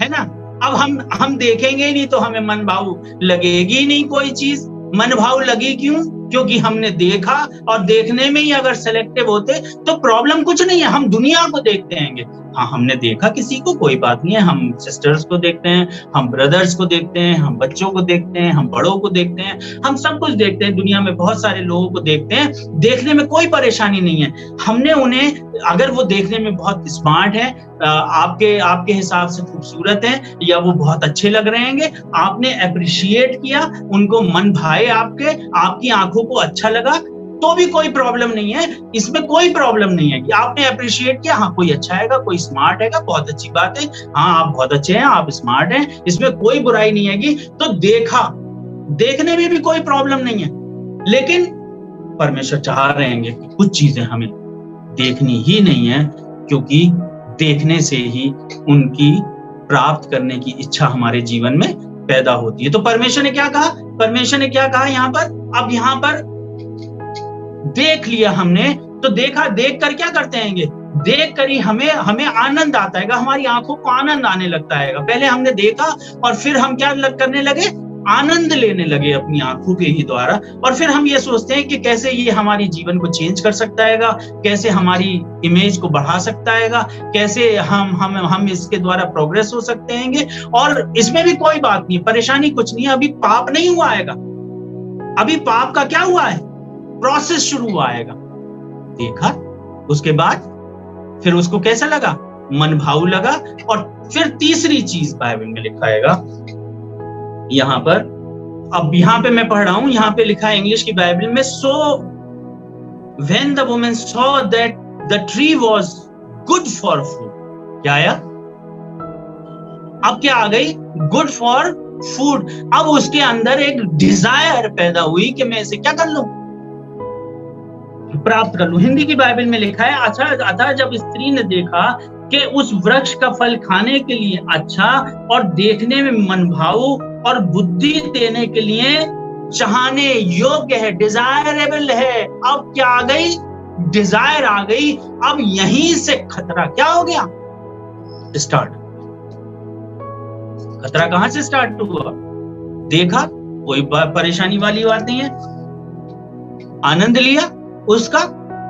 है ना। अब हम देखेंगे ही नहीं तो हमें मन भाव लगेगी ही नहीं कोई चीज। मन भाव लगी क्यों? क्योंकि हमने देखा, और देखने में ही अगर सेलेक्टिव होते तो प्रॉब्लम कुछ नहीं है। हम दुनिया को देखते हैं, हाँ हमने देखा किसी को, कोई बात नहीं है। हम सिस्टर्स को देखते हैं, हम ब्रदर्स को देखते हैं, हम बच्चों को देखते हैं, हम बड़ों को देखते हैं, हम सब कुछ देखते हैं। दुनिया में बहुत सारे लोगों को देखते हैं, देखने में कोई परेशानी नहीं है। हमने उन्हें, अगर वो देखने में बहुत स्मार्ट है, आपके हिसाब से खूबसूरत है, या वो बहुत अच्छे लग रहे हैं, आपने अप्रिशिएट किया, उनको मन भाए, आपकी आंखों को अच्छा लगा, तो भी कोई प्रॉब्लम नहीं है। इसमें कोई प्रॉब्लम नहीं है कि आपने अप्रिशिएट किया, हाँ कोई अच्छा है, कोई स्मार्ट है, बहुत अच्छी बात है, हाँ आप बहुत अच्छे हैं, आप स्मार्ट हैं, इसमें कोई बुराई नहीं है। तो देखने में भी कोई प्रॉब्लम नहीं है। लेकिन परमेश्वर चाह रहे हैं कि कुछ चीजें हमें देखनी ही नहीं है, क्योंकि देखने से ही उनकी प्राप्त करने की इच्छा हमारे जीवन में पैदा होती है। तो परमेश्वर ने क्या कहा यहाँ पर? अब यहाँ पर देख लिया हमने, तो देख कर क्या करते हैं? देख कर ही हमें आनंद आता है, हमारी आंखों को आनंद आने लगता है। पहले हमने देखा और फिर हम क्या करने लगे? आनंद लेने लगे अपनी आंखों के ही द्वारा। और फिर हम ये सोचते हैं कि कैसे ये हमारी जीवन को चेंज कर सकता है, कैसे हमारी इमेज को बढ़ा सकता है, कैसे हम इसके द्वारा प्रोग्रेस हो सकते हैं। और इसमें भी कोई बात नहीं, परेशानी कुछ नहीं है। अभी पाप नहीं हुआ आएगा, अभी पाप का क्या हुआ है? प्रोसेस शुरू हुआ आएगा। देखा, उसके बाद फिर उसको कैसा लगा? मन भाव लगा। और फिर तीसरी चीज बाइबल में लिखा है यहाँ पर, अब यहाँ पे मैं पढ़ रहा हूं, यहाँ पे लिखा है इंग्लिश की बाइबल में, so when the woman saw that the tree was good for food, क्या आया? अब क्या आ गई? Good for food. अब उसके अंदर एक डिजायर पैदा हुई कि मैं इसे क्या कर लूं? प्राप्त कर लूं। हिंदी की बाइबल में लिखा है, अच्छा अतः जब स्त्री ने देखा कि उस वृक्ष का फल खाने के लिए अच्छा और देखने में मनभाऊ और बुद्धि देने के लिए चाहने योग्य है, डिजायरेबल है। अब क्या आ गई? डिजायर आ गई। अब यहीं से खतरा क्या हो गया? स्टार्ट। खतरा कहां से स्टार्ट हुआ? देखा, कोई परेशानी वाली बात नहीं है, आनंद लिया उसका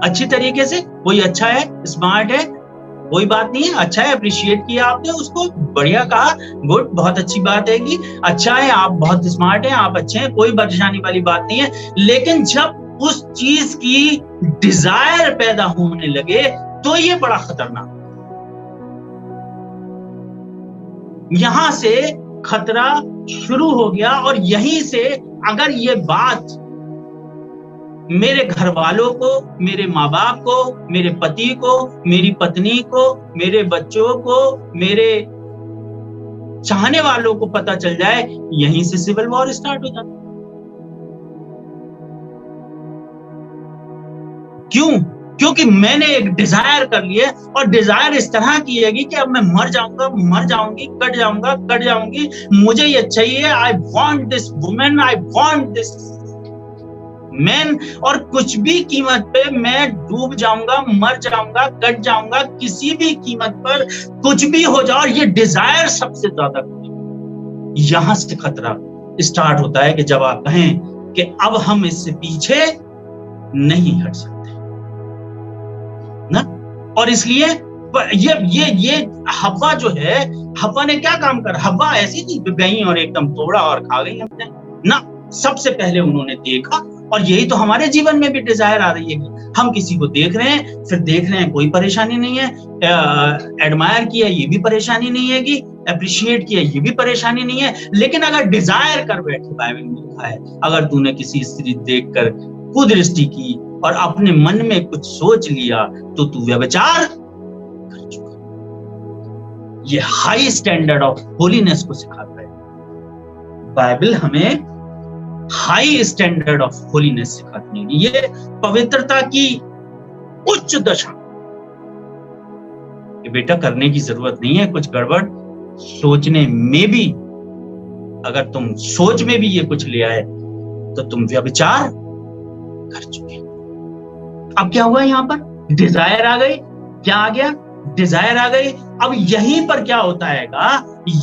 अच्छी तरीके से, कोई अच्छा है, स्मार्ट है, कोई बात नहीं है, अच्छा है, अप्रिशिएट किया आपने उसको, बढ़िया कहा, गुड, बहुत अच्छी बात है कि अच्छा है, आप बहुत स्मार्ट हैं, आप अच्छे हैं, कोई परेशानी वाली बात नहीं है। लेकिन जब उस चीज की डिजायर पैदा होने लगे तो ये बड़ा खतरनाक, यहां से खतरा शुरू हो गया। और यहीं से अगर ये बात मेरे घर वालों को, मेरे माँ बाप को, मेरे पति को, मेरी पत्नी को, मेरे बच्चों को, मेरे चाहने वालों को पता चल जाए, यहीं से सिविल वॉर स्टार्ट हो जाता। क्यों? क्योंकि मैंने एक डिजायर कर लिया, और डिजायर इस तरह की है कि अब मैं मर जाऊंगा, मर जाऊंगी, कट जाऊंगा, कट जाऊंगी, मुझे ये चाहिए, I want this women, I want this man, और कुछ भी कीमत पे मैं डूब जाऊंगा, मर जाऊंगा, कट जाऊंगा, किसी भी कीमत पर कुछ भी हो जाए, और ये डिजायर सबसे ज्यादा। यहां से खतरा स्टार्ट होता है कि जब आप कहें कि अब हम इससे पीछे नहीं हट सकते ना। और इसलिए ये हव्वा जो है, हव्वा ने क्या काम कर, हव्वा ऐसी थी गई और एकदम तोड़ा और खा गई अपने ना। सबसे पहले उन्होंने देखा, और यही तो हमारे जीवन में भी डिजायर आ रही है कि हम किसी को देख रहे हैं, फिर देख रहे हैं कोई परेशानी नहीं है, एडमायर किया ये भी परेशानी नहीं है, कि अप्रिशिएट किया ये भी परेशानी नहीं है, लेकिन अगर डिजायर कर बैठे, बाइबल में लिखा है, अगर तूने किसी स्त्री देखकर कुदृष्टि की और अपने मन में कुछ सोच लिया तो तू व्यभिचार कर चुका। ये हाई स्टैंडर्ड ऑफ होलीनेस को सिखाता है। बाइबल हमें हाई स्टैंडर्ड ऑफ होलीनेस सिखाती है, ये पवित्रता की उच्च दशा। ये बेटा करने की जरूरत नहीं है कुछ गड़बड़, सोचने में भी, अगर तुम सोच में भी ये कुछ ले आए तो तुम व्यभिचार कर चुके। अब क्या हुआ? यहां पर डिजायर आ गई। क्या आ गया? डिजायर आ गई। अब यहीं पर क्या होता है,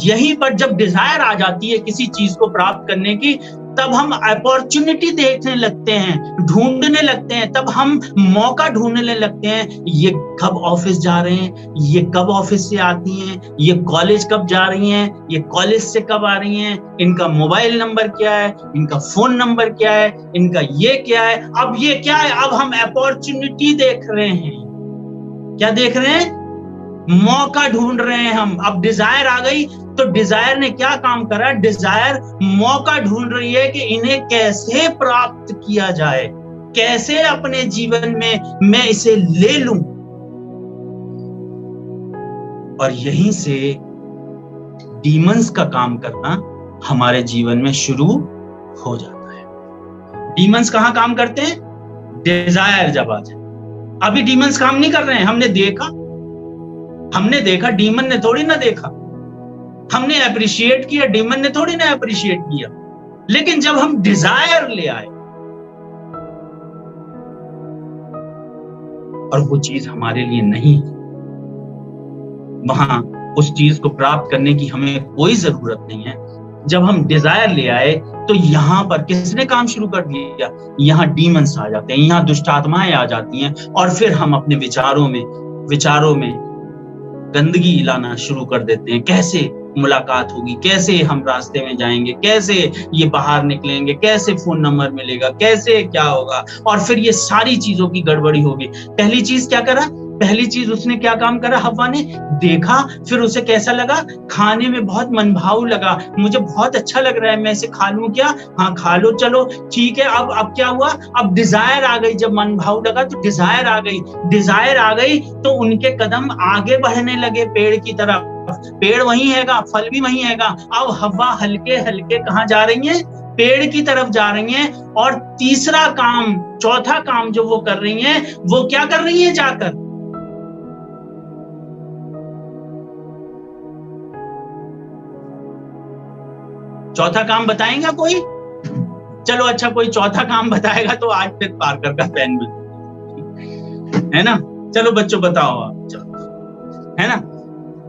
यहीं पर जब डिजायर आ जाती है किसी चीज को प्राप्त करने की, तब हम अपॉर्चुनिटी देखने लगते हैं, ढूंढने लगते हैं, तब हम मौका ढूंढने लगते हैं। ये कब ऑफिस जा रहे हैं, ये कब ऑफिस से आती हैं, ये कॉलेज कब जा रही हैं, ये कॉलेज से कब आ रही हैं, इनका मोबाइल नंबर क्या है, इनका फोन नंबर क्या है, इनका ये क्या है। अब ये क्या है? अब हम अपॉर्चुनिटी देख रहे हैं। क्या देख रहे हैं? मौका ढूंढ रहे हैं हम। अब डिजायर आ गई तो डिजायर ने क्या काम करा? डिजायर मौका ढूंढ रही है कि इन्हें कैसे प्राप्त किया जाए, कैसे अपने जीवन में मैं इसे ले लूं। और यहीं से डीमंस का काम करना हमारे जीवन में शुरू हो जाता है। डीमंस कहां काम करते हैं? डिजायर जब आ जाए। अभी डीमंस काम नहीं कर रहे हैं, हमने देखा, डीमन ने थोड़ी ना देखा। हमने अप्रिशिएट किया, डीमन ने थोड़ी ना अप्रिशिएट किया। लेकिन जब हम डिजायर ले आए और वो चीज हमारे लिए नहीं, वहां उस चीज को प्राप्त करने की हमें कोई जरूरत नहीं है। जब हम डिजायर ले आए तो यहां पर किसने काम शुरू कर दिया? यहां डीमंस आ जाते हैं, यहां दुष्ट आत्माएं आ जाती हैं, और फिर हम अपने विचारों में गंदगी लाना शुरू कर देते हैं। कैसे मुलाकात होगी, कैसे हम रास्ते में जाएंगे, कैसे ये बाहर निकलेंगे, कैसे फोन नंबर मिलेगा, कैसे क्या होगा, और फिर ये सारी चीजों की गड़बड़ी होगी। पहली चीज क्या करा? पहली चीज उसने क्या काम करा? हव्वा ने देखा, फिर उसे कैसा लगा? खाने में बहुत मनभाऊ लगा, मुझे बहुत अच्छा लग रहा है, मैं इसे खा लूं क्या? हाँ खा लो, चलो ठीक है। अब क्या हुआ? अब डिजायर आ गई। जब मनभाऊ लगा तो डिजायर आ गई तो उनके कदम आगे बढ़ने लगे पेड़ की तरफ। पेड़ वहीं हैगा, फल भी वहीं हैगा। अब हव्वा हल्के हल्के कहाँ जा रही है? पेड़ की तरफ जा रही हैं, और तीसरा काम, चौथा काम जो वो कर रही हैं, वो क्या कर रही हैं जाकर? चौथा काम बताएगा कोई? चलो अच्छा, कोई चौथा काम बताएगा तो आज फिर पार्कर का पेन मिल, है ना? चलो बच्चों बताओ आप, चलो, है ना?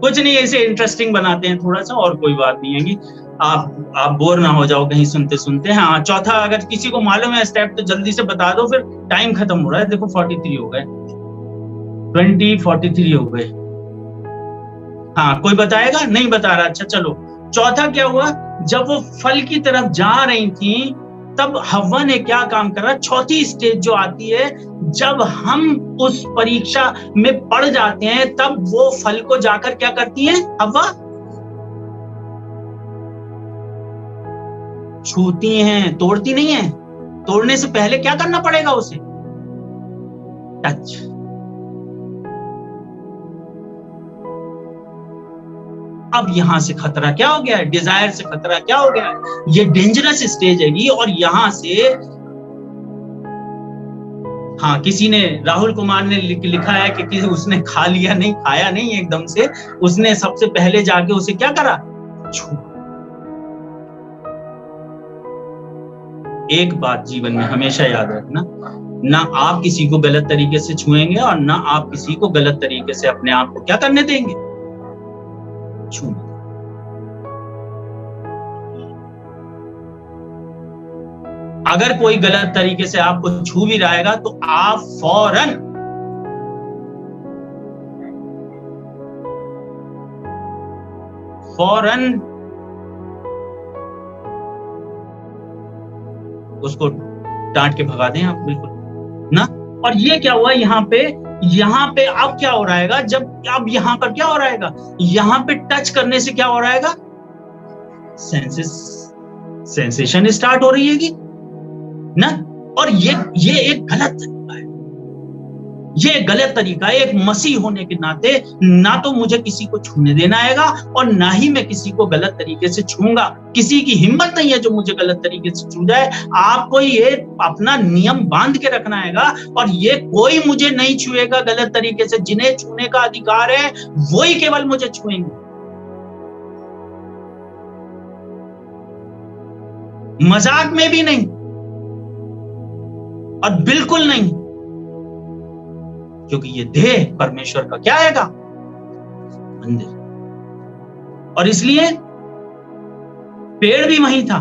कुछ नहीं, ऐसे इंटरेस्टिंग बनाते हैं थोड़ा सा, और कोई बात नहीं है। आप बोर ना हो जाओ कहीं सुनते सुनते। हाँ, चौथा अगर किसी को मालूम है स्टेप तो जल्दी से बता दो, फिर टाइम खत्म हो रहा है। देखो 43 हो गए, 43 हो गए। हाँ, कोई बताएगा? नहीं बता रहा। अच्छा चलो, चौथा क्या हुआ? जब वो फल की तरफ जा रही थी तब हव्वा ने क्या काम करा? चौथी स्टेज जो आती है, जब हम उस परीक्षा में पड़ जाते हैं तब वो फल को जाकर क्या करती हैं हव्वा? छूती हैं, तोड़ती नहीं है। तोड़ने से पहले क्या करना पड़ेगा उसे? टच। अब यहां से खतरा क्या हो गया है? डिजायर से खतरा क्या हो गया है? ये डेंजरस स्टेज है। और यहां से, हाँ, किसी ने, राहुल कुमार ने लिखा है कि उसने खा लिया, नहीं खाया नहीं एकदम से, उसने सबसे पहले जाके उसे क्या करा? छू। एक बात जीवन में हमेशा याद रखना, ना आप किसी को गलत तरीके से छुएंगे और ना आप किसी को गलत तरीके से अपने आप को क्या करने देंगे? छूने। अगर कोई गलत तरीके से आपको छू भी रहेगा तो आप फौरन उसको डांट के भगा दें आप, बिल्कुल ना। और ये क्या हुआ यहाँ पे अब क्या हो रहा है? जब अब यहाँ पर क्या हो रहा है? यहाँ पे टच करने से क्या हो रहा है? सेंसेशन स्टार्ट हो रही है ना। और ये एक गलत तरीका है, ये एक गलत तरीका है। एक मसीह होने के नाते ना तो मुझे किसी को छूने देना आएगा और ना ही मैं किसी को गलत तरीके से छूंगा। किसी की हिम्मत नहीं है जो मुझे गलत तरीके से छू जाए। आपको ये अपना नियम बांध के रखना आएगा, और ये कोई मुझे नहीं छुएगा गलत तरीके से। जिन्हें छूने का अधिकार है वही केवल मुझे छुएंगे, मजाक में भी नहीं, और बिल्कुल नहीं, क्योंकि ये देह परमेश्वर का क्या आएगा? मंदिर। और इसलिए पेड़ भी वहीं था,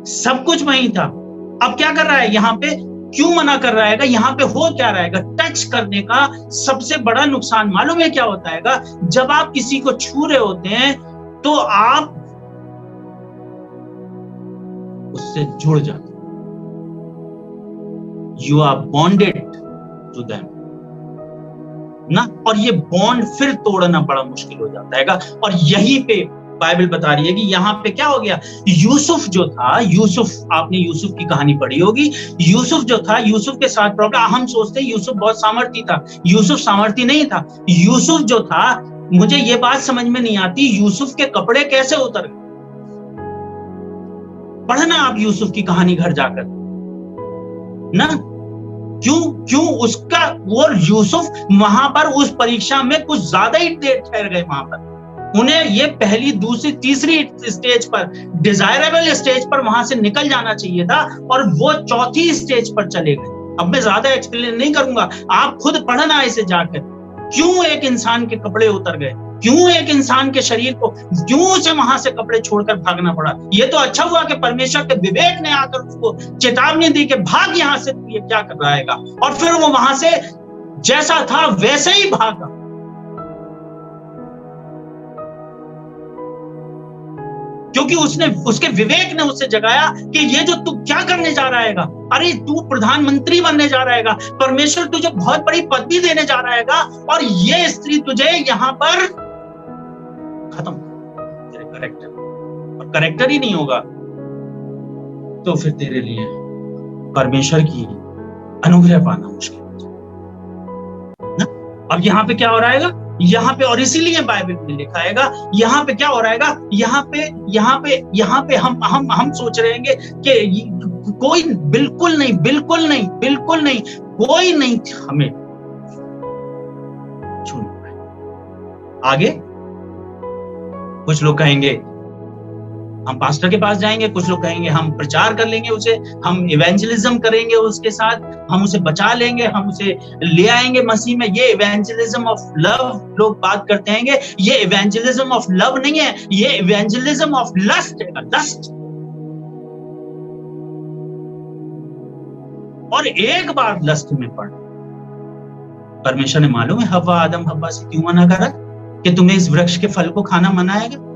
सब कुछ वहीं था। अब क्या कर रहा है यहाँ पे? क्यों मना कर रहा है? यहाँ पे हो क्या रहा है? टच करने का सबसे बड़ा नुकसान मालूम है क्या होता है? जब आप किसी को छू रहे होते हैं तो आप उससे जुड़ जाते, you are bonded to them ना। और ये बॉन्ड फिर तोड़ना बड़ा मुश्किल हो जाता है। और यहीं पे बाइबल बता रही है कि यहाँ पे क्या हो गया? यूसुफ जो था, आपने यूसुफ की कहानी पढ़ी होगी। यूसुफ जो था, यूसुफ के साथ प्रॉब्लम, हम सोचते हैं यूसुफ बहुत सामर्थी था। यूसुफ सामर्थी नहीं था। यूसुफ जो था, मुझे ये बात समझ में नहीं आती, यूसुफ के कपड़े कैसे उतर गए? पढ़ना आप यूसुफ की कहानी घर जाकर ना। क्यों उसका, वो यूसुफ वहां पर उस परीक्षा में कुछ ज्यादा ही देर ठहर गए वहां पर। उन्हें ये पहली, दूसरी, तीसरी स्टेज पर, डिजायरेबल स्टेज पर वहां से निकल जाना चाहिए था, और वो चौथी स्टेज पर चले गए। अब मैं ज्यादा एक्सप्लेन नहीं करूंगा, आप खुद पढ़ना इसे जाकर। क्यों एक इंसान के कपड़े उतर गए? क्यों एक इंसान के शरीर को, क्यों उसे वहां से कपड़े छोड़कर भागना पड़ा? ये तो अच्छा हुआ कि परमेश्वर के विवेक ने आकर उसको चेतावनी दी कि भाग यहां से, ये क्या कर रहा है। और फिर वो वहां से जैसा था वैसे ही भागा। क्योंकि उसके विवेक ने उससे जगाया कि ये जो तू क्या करने जा रहा है? अरे तू प्रधानमंत्री बनने जा रहा है, परमेश्वर तुझे बहुत बड़ी पदवी देने जा रहा है, और ये स्त्री तुझे यहां पर खत्म, तेरे करेक्टर, और करेक्टर ही नहीं होगा तो फिर तेरे लिए परमेश्वर की अनुग्रह पाना मुश्किल हो जाएगा ना। अब यहाँ पे क्या हो रहा है? यहाँ पे, और इसीलिए बाइबल में लिखा है, यहाँ पे क्या हो रहा है, यहाँ पे हम सोच रहे हैं कि कोई बिल्कुल नहीं, कोई नहीं हमें छूने पाए। आगे कुछ लोग कहेंगे हम पास्टर के पास जाएंगे, कुछ लोग कहेंगे हम प्रचार कर लेंगे उसे, हम इवेंजलिज्म करेंगे उसके साथ, हम उसे बचा लेंगे, हम उसे ले आएंगे मसीह में। ये इवेंजलिज्म ऑफ लव लोग बात करते हैं, ये इवेंजलिज्म ऑफ लव नहीं है, ये इवेंजलिज्म ऑफ लस्ट है, लस्ट। और एक बार लस्ट में पड़, परमेश्वर ने मालूम है हव्वा से क्यों मना करा कि तुम्हें इस वृक्ष के फल को खाना मनाएगा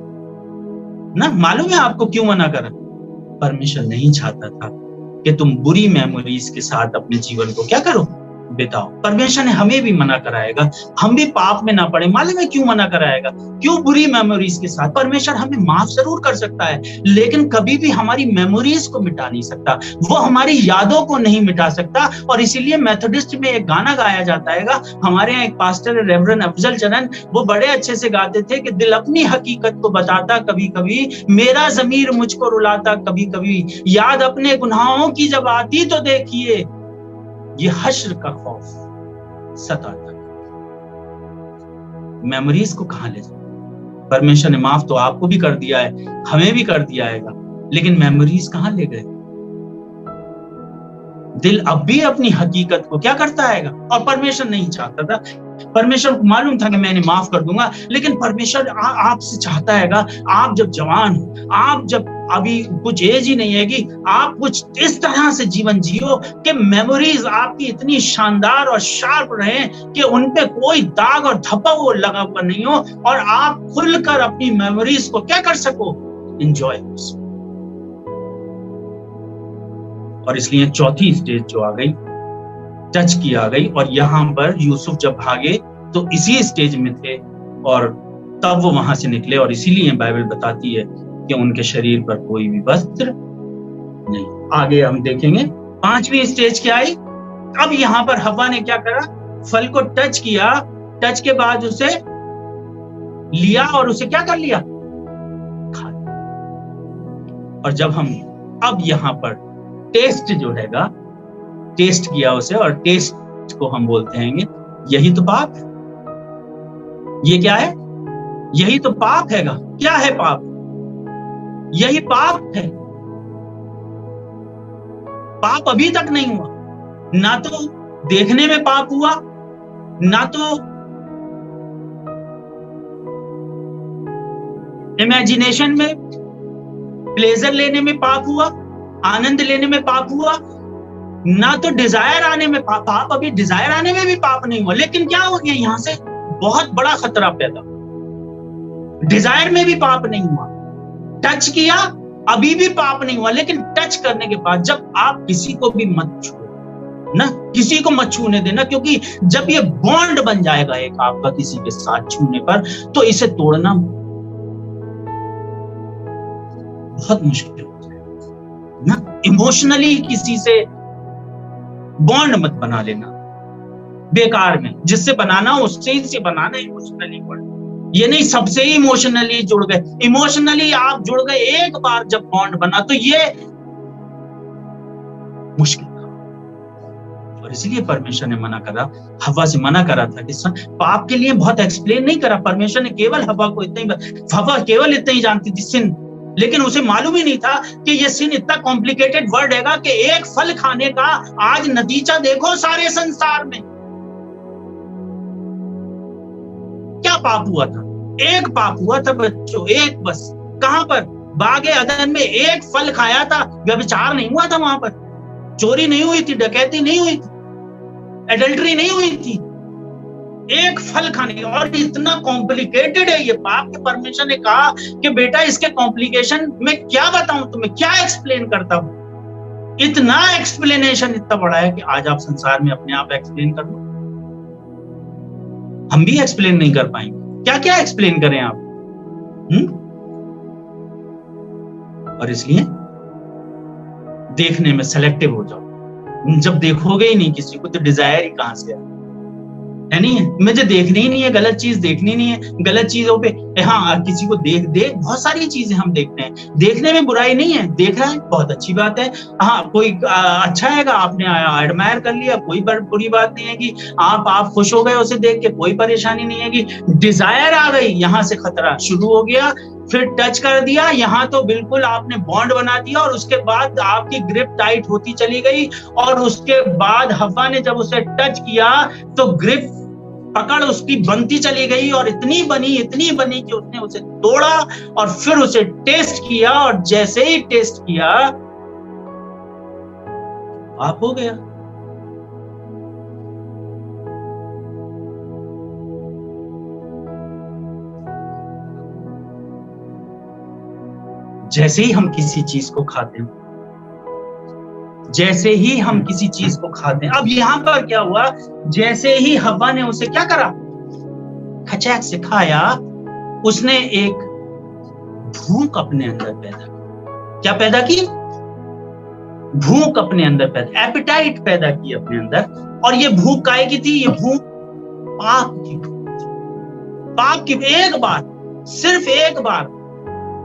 ना? मालूम है आपको क्यों मना करा? परमेश्वर नहीं चाहता था कि तुम बुरी मेमोरीज के साथ अपने जीवन को क्या करो, बिताओ। परमेश्वर ने हमें भी मना कराएगा, हम भी पाप में ना पड़े। मालूम है क्यों मना कराएगा? क्यों बुरी मेमोरीज के साथ? परमेश्वर हमें माफ जरूर कर सकता है, लेकिन कभी भी हमारी मेमोरीज को मिटा नहीं सकता, वो हमारी यादों को नहीं मिटा सकता। और इसीलिए मेथोडिस्ट में एक गाना गाया जाता है, हमारे यहाँ एक पास्टर रेवरेंड अफजल चरण, वो बड़े अच्छे से गाते थे कि दिल अपनी हकीकत को बताता कभी कभी, मेरा ज़मीर मुझको रुलाता कभी कभी, याद अपने गुनाहों की जब आती तो देखिए ये हश्र का खौफ सताता। मेमोरीज को कहां ले जाए? परमेश्वर ने माफ तो आपको भी कर दिया है, हमें भी कर दिया है, लेकिन मेमोरीज कहां ले गए? दिल अब भी अपनी हकीकत को क्या करता है, और परमेश्वर नहीं चाहता था। परमेश्वर को मालूम था कि मैंने माफ कर दूंगा, लेकिन परमेश्वर आपसे चाहता है, आप जब जवान हो, आप जब अभी कुछ एज ही नहीं है कि आप कुछ इस तरह से जीवन जियो कि मेमोरीज आपकी इतनी शानदार और शार्प रहे कि उनपे कोई दाग और धब्बा वो लगा हुआ नहीं हो, और आप खुलकर अपनी मेमोरीज को क्या कर सको, एंजॉय कर सको। और इसलिए चौथी स्टेज जो आ गई, टच की आ गई, और यहां पर यूसुफ जब भागे तो इसी स्टेज में थे, और तब वो वहां से निकले। और इसीलिए बाइबल बताती है कि उनके शरीर पर कोई भी वस्त्र नहीं। आगे हम देखेंगे पांचवी स्टेज क्या आई। अब यहां पर हव्वा ने क्या करा, फल को टच किया, टच के बाद उसे लिया और उसे क्या कर लिया, खा लिया। और जब हम अब यहां पर टेस्ट जो हैगा, टेस्ट किया उसे, और टेस्ट को हम बोलते हैं यही तो पाप है। ये क्या है? यही तो पाप हैगा। क्या है पाप? यही पाप है। पाप अभी तक नहीं हुआ, ना तो देखने में पाप हुआ, ना तो इमेजिनेशन में प्लेजर लेने में पाप हुआ, आनंद लेने में पाप हुआ, ना तो डिजायर आने में पाप अभी डिजायर आने में भी पाप नहीं हुआ। लेकिन क्या हो गया, यहां से बहुत बड़ा खतरा पैदा। डिजायर में भी पाप नहीं हुआ, टच किया अभी भी पाप नहीं हुआ, लेकिन टच करने के बाद जब आप किसी को भी मत छुए ना, किसी को मत छूने देना, क्योंकि जब ये बॉन्ड बन जाएगा एक आपका किसी के साथ छूने पर, तो इसे तोड़ना बहुत मुश्किल हो जाएगा ना। इमोशनली किसी से बॉन्ड मत बना लेना बेकार में, जिससे बनाना उससे ही से बनाना, इमोशनली बॉन्ड। ये नहीं सबसे ही इमोशनली जुड़ गए, इमोशनली आप जुड़ गए, एक बार जब बॉन्ड बना तो ये मुश्किल था। और इसलिए परमेश्वर ने मना करा, हवा से मना करा था कि पाप के लिए बहुत एक्सप्लेन नहीं करा। परमेश्वर ने केवल हवा को इतना ही, हवा केवल इतना ही जानती थी सिन, लेकिन उसे मालूम ही नहीं था कि ये सिन इतना कॉम्प्लिकेटेड वर्ड हैगा कि एक फल खाने का आज नतीजा देखो सारे संसार में। क्या पाप हुआ था? एक पाप हुआ था बच्चों, एक बस। कहां पर? बागे अदन में एक फल खाया था, व्यभिचार नहीं हुआ था वहां पर, चोरी नहीं हुई थी, डकैती नहीं हुई थी, एडल्ट्री नहीं हुई थी, एक फल खाने। और इतना कॉम्प्लिकेटेड है ये पाप कि परमेश्वर ने कहा कि बेटा इसके कॉम्प्लिकेशन में क्या बताऊं तुम्हें, क्या एक्सप्लेन करता हूं। इतना एक्सप्लेनेशन इतना बड़ा है कि आज आप संसार में अपने आप एक्सप्लेन कर लो, हम भी एक्सप्लेन नहीं कर पाएंगे। क्या क्या एक्सप्लेन करें आप? और इसलिए देखने में सेलेक्टिव हो जाओ। जब देखोगे ही नहीं किसी को तो डिजायर ही कहां से है? है नहीं है, मुझे देखनी ही नहीं है, गलत चीज देखनी नहीं है, गलत चीजों पे हाँ किसी को देख बहुत सारी चीजें हम देखते हैं, देखने में बुराई नहीं है, देख रहा है बहुत अच्छी बात है। हाँ कोई अच्छा है आपने एडमायर कर लिया, कोई बुरी बात नहीं है कि आप खुश हो गए उसे देख के, कोई परेशानी नहीं है कि डिजायर आ गई, यहाँ से खतरा शुरू हो गया, फिर टच कर दिया, यहाँ तो बिल्कुल आपने बॉन्ड बना दिया और उसके बाद आपकी ग्रिप टाइट होती चली गई और उसके बाद हवा ने जब उसे टच किया तो ग्रिप पकड़ उसकी बनती चली गई और इतनी बनी कि उसने उसे तोड़ा और फिर उसे टेस्ट किया और जैसे ही टेस्ट किया आप हो गया। जैसे ही हम किसी चीज को खाते हैं, जैसे ही हम किसी चीज को खाते हैं, अब यहां पर क्या हुआ, जैसे ही हवा ने उसे क्या करा, खचैक से खाया, उसने एक भूख अपने अंदर पैदा की। क्या पैदा की? भूख अपने अंदर पैदा, एपिटाइट पैदा की अपने अंदर। और ये भूख काहे की थी? ये भूख पाप की, पाप की। एक बार, सिर्फ एक बार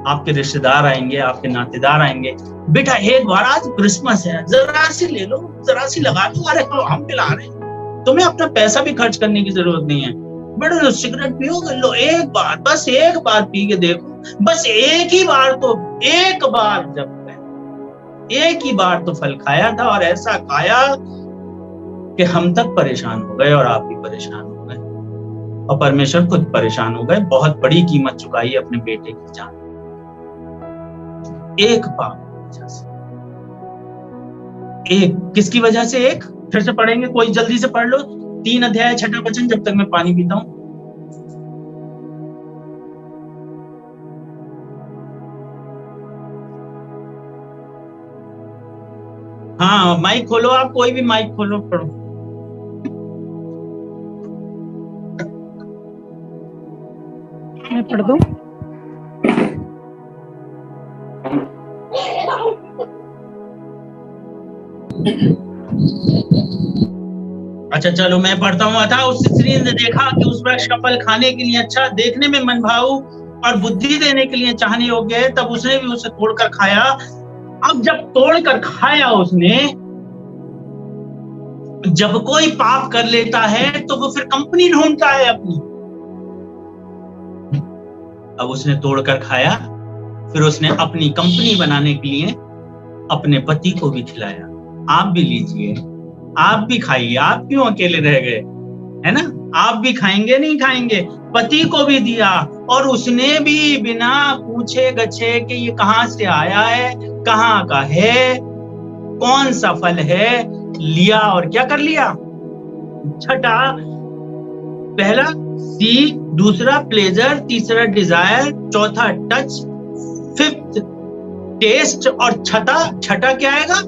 आपके रिश्तेदार आएंगे, आपके नातेदार आएंगे, बेटा एक बार आज क्रिसमस है, जरा सी ले लो, जरा सी लगा दो, अरे हम पिला रहे हैं, तुम्हें अपना पैसा भी खर्च करने की जरूरत नहीं है, बेटा सिगरेट पियोगे, लो एक बार, बस एक बार पी के देखो, बस एक ही बार, तो एक बार, जब एक ही बार तो फल खाया था और ऐसा खाया कि हम तक परेशान हो गए और आप भी परेशान हो गए और परमेश्वर खुद परेशान हो गए, बहुत बड़ी कीमत चुकाई अपने बेटे की जान, एक पाप की वजह से। एक किसकी वजह से? एक फिर से पढ़ेंगे, कोई जल्दी से पढ़ लो 3 अध्याय 6 वचन, जब तक मैं पानी पीता हूं। हाँ माइक खोलो, आप कोई भी माइक खोलो, पढ़ो। मैं पढ़ दूं? अच्छा चलो मैं पढ़ता हूँ। अतः उस स्त्री ने देखा कि उस वृक्ष का फल खाने के लिए अच्छा, देखने में मनभाऊ और बुद्धि देने के लिए चाहने योग्य है, तब उसने भी उसे तोड़कर खाया। अब जब तोड़कर खाया उसने, जब कोई पाप कर लेता है तो वो फिर कंपनी ढूंढता है अपनी। अब उसने तोड़कर खाया, फिर उसने अपनी कंपनी बनाने के लिए अपने पति को भी खिलाया। आप भी लीजिए, आप भी खाइए, आप क्यों अकेले रह गए, है ना? आप भी खाएंगे, नहीं खाएंगे? पति को भी दिया और उसने भी बिना पूछे गछे कि ये कहां से आया है, कहां का है, कौन सा फल है, लिया और क्या कर लिया? छठा, पहला सी, दूसरा प्लेजर, तीसरा डिजायर, चौथा टच, फिफ्थ टेस्ट और छठा क्या आएगा?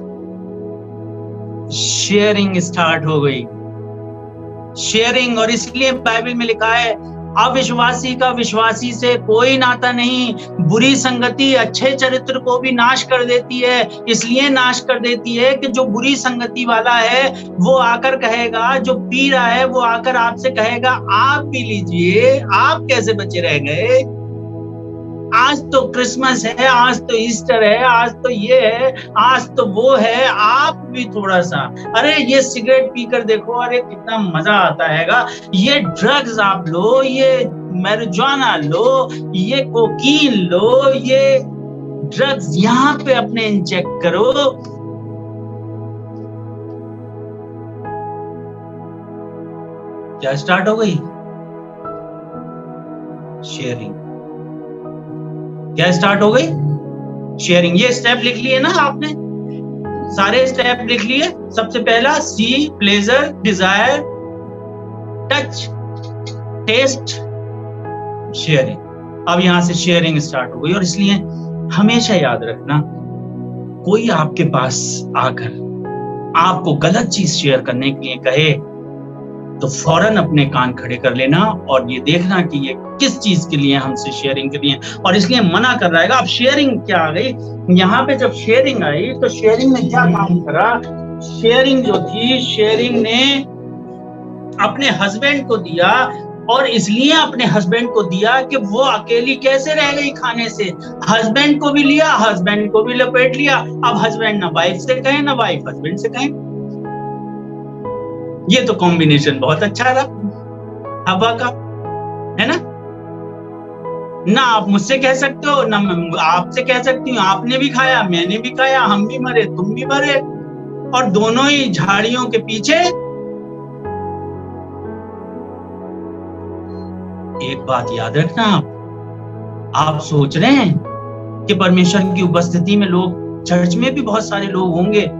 शेयरिंग स्टार्ट हो गई, शेयरिंग। और इसलिए बाइबल में लिखा है अविश्वासी का विश्वासी से कोई नाता नहीं, बुरी संगति अच्छे चरित्र को भी नाश कर देती है। इसलिए नाश कर देती है कि जो बुरी संगति वाला है वो आकर कहेगा, जो पी रहा है वो आकर आपसे कहेगा आप पी लीजिए, आप कैसे बचे रह गए, आज तो क्रिसमस है, आज तो ईस्टर है, आज तो ये है, आज तो वो है, आप भी थोड़ा सा, अरे ये सिगरेट पीकर देखो, अरे कितना मजा आता हैगा, ये ड्रग्स आप लो, ये मैरिजुआना लो, ये कोकीन लो, ये ड्रग्स यहाँ पे अपने इंजेक्ट करो। क्या स्टार्ट हो गई? शेयरिंग। क्या स्टार्ट हो गई? शेयरिंग। ये स्टेप लिख लिए ना आपने, सारे स्टेप लिख लिए। सबसे पहला see, pleasure, desire, touch, taste, sharing. अब यहां से शेयरिंग स्टार्ट हो गई। और इसलिए हमेशा याद रखना, कोई आपके पास आकर आपको गलत चीज शेयर करने के लिए कहे तो फौरन अपने कान खड़े कर लेना और ये देखना कि ये किस चीज के लिए हमसे शेयरिंग के लिए, और इसलिए मना कर रहा है। अब शेयरिंग क्या आ गई यहाँ पे? जब शेयरिंग आई तो शेयरिंग ने क्या काम करा? शेयरिंग जो थी, शेयरिंग ने अपने हस्बैंड को दिया, और इसलिए अपने हस्बैंड को दिया कि वो अकेली कैसे रह गई खाने से। हस्बैंड को भी लिया, हस्बैंड को भी लपेट लिया। अब हस्बैंड ना वाइफ से कहे, ना वाइफ हस्बैंड से कहे। ये तो कॉम्बिनेशन बहुत अच्छा रहा हवा का, है ना। ना आप मुझसे कह सकते हो, ना मैं आपसे कह सकती हूँ। आपने भी खाया, मैंने भी खाया, हम भी मरे, तुम भी मरे, और दोनों ही झाड़ियों के पीछे। एक बात याद रखना, आप सोच रहे हैं कि परमेश्वर की उपस्थिति में लोग, चर्च में भी बहुत सारे लोग होंगे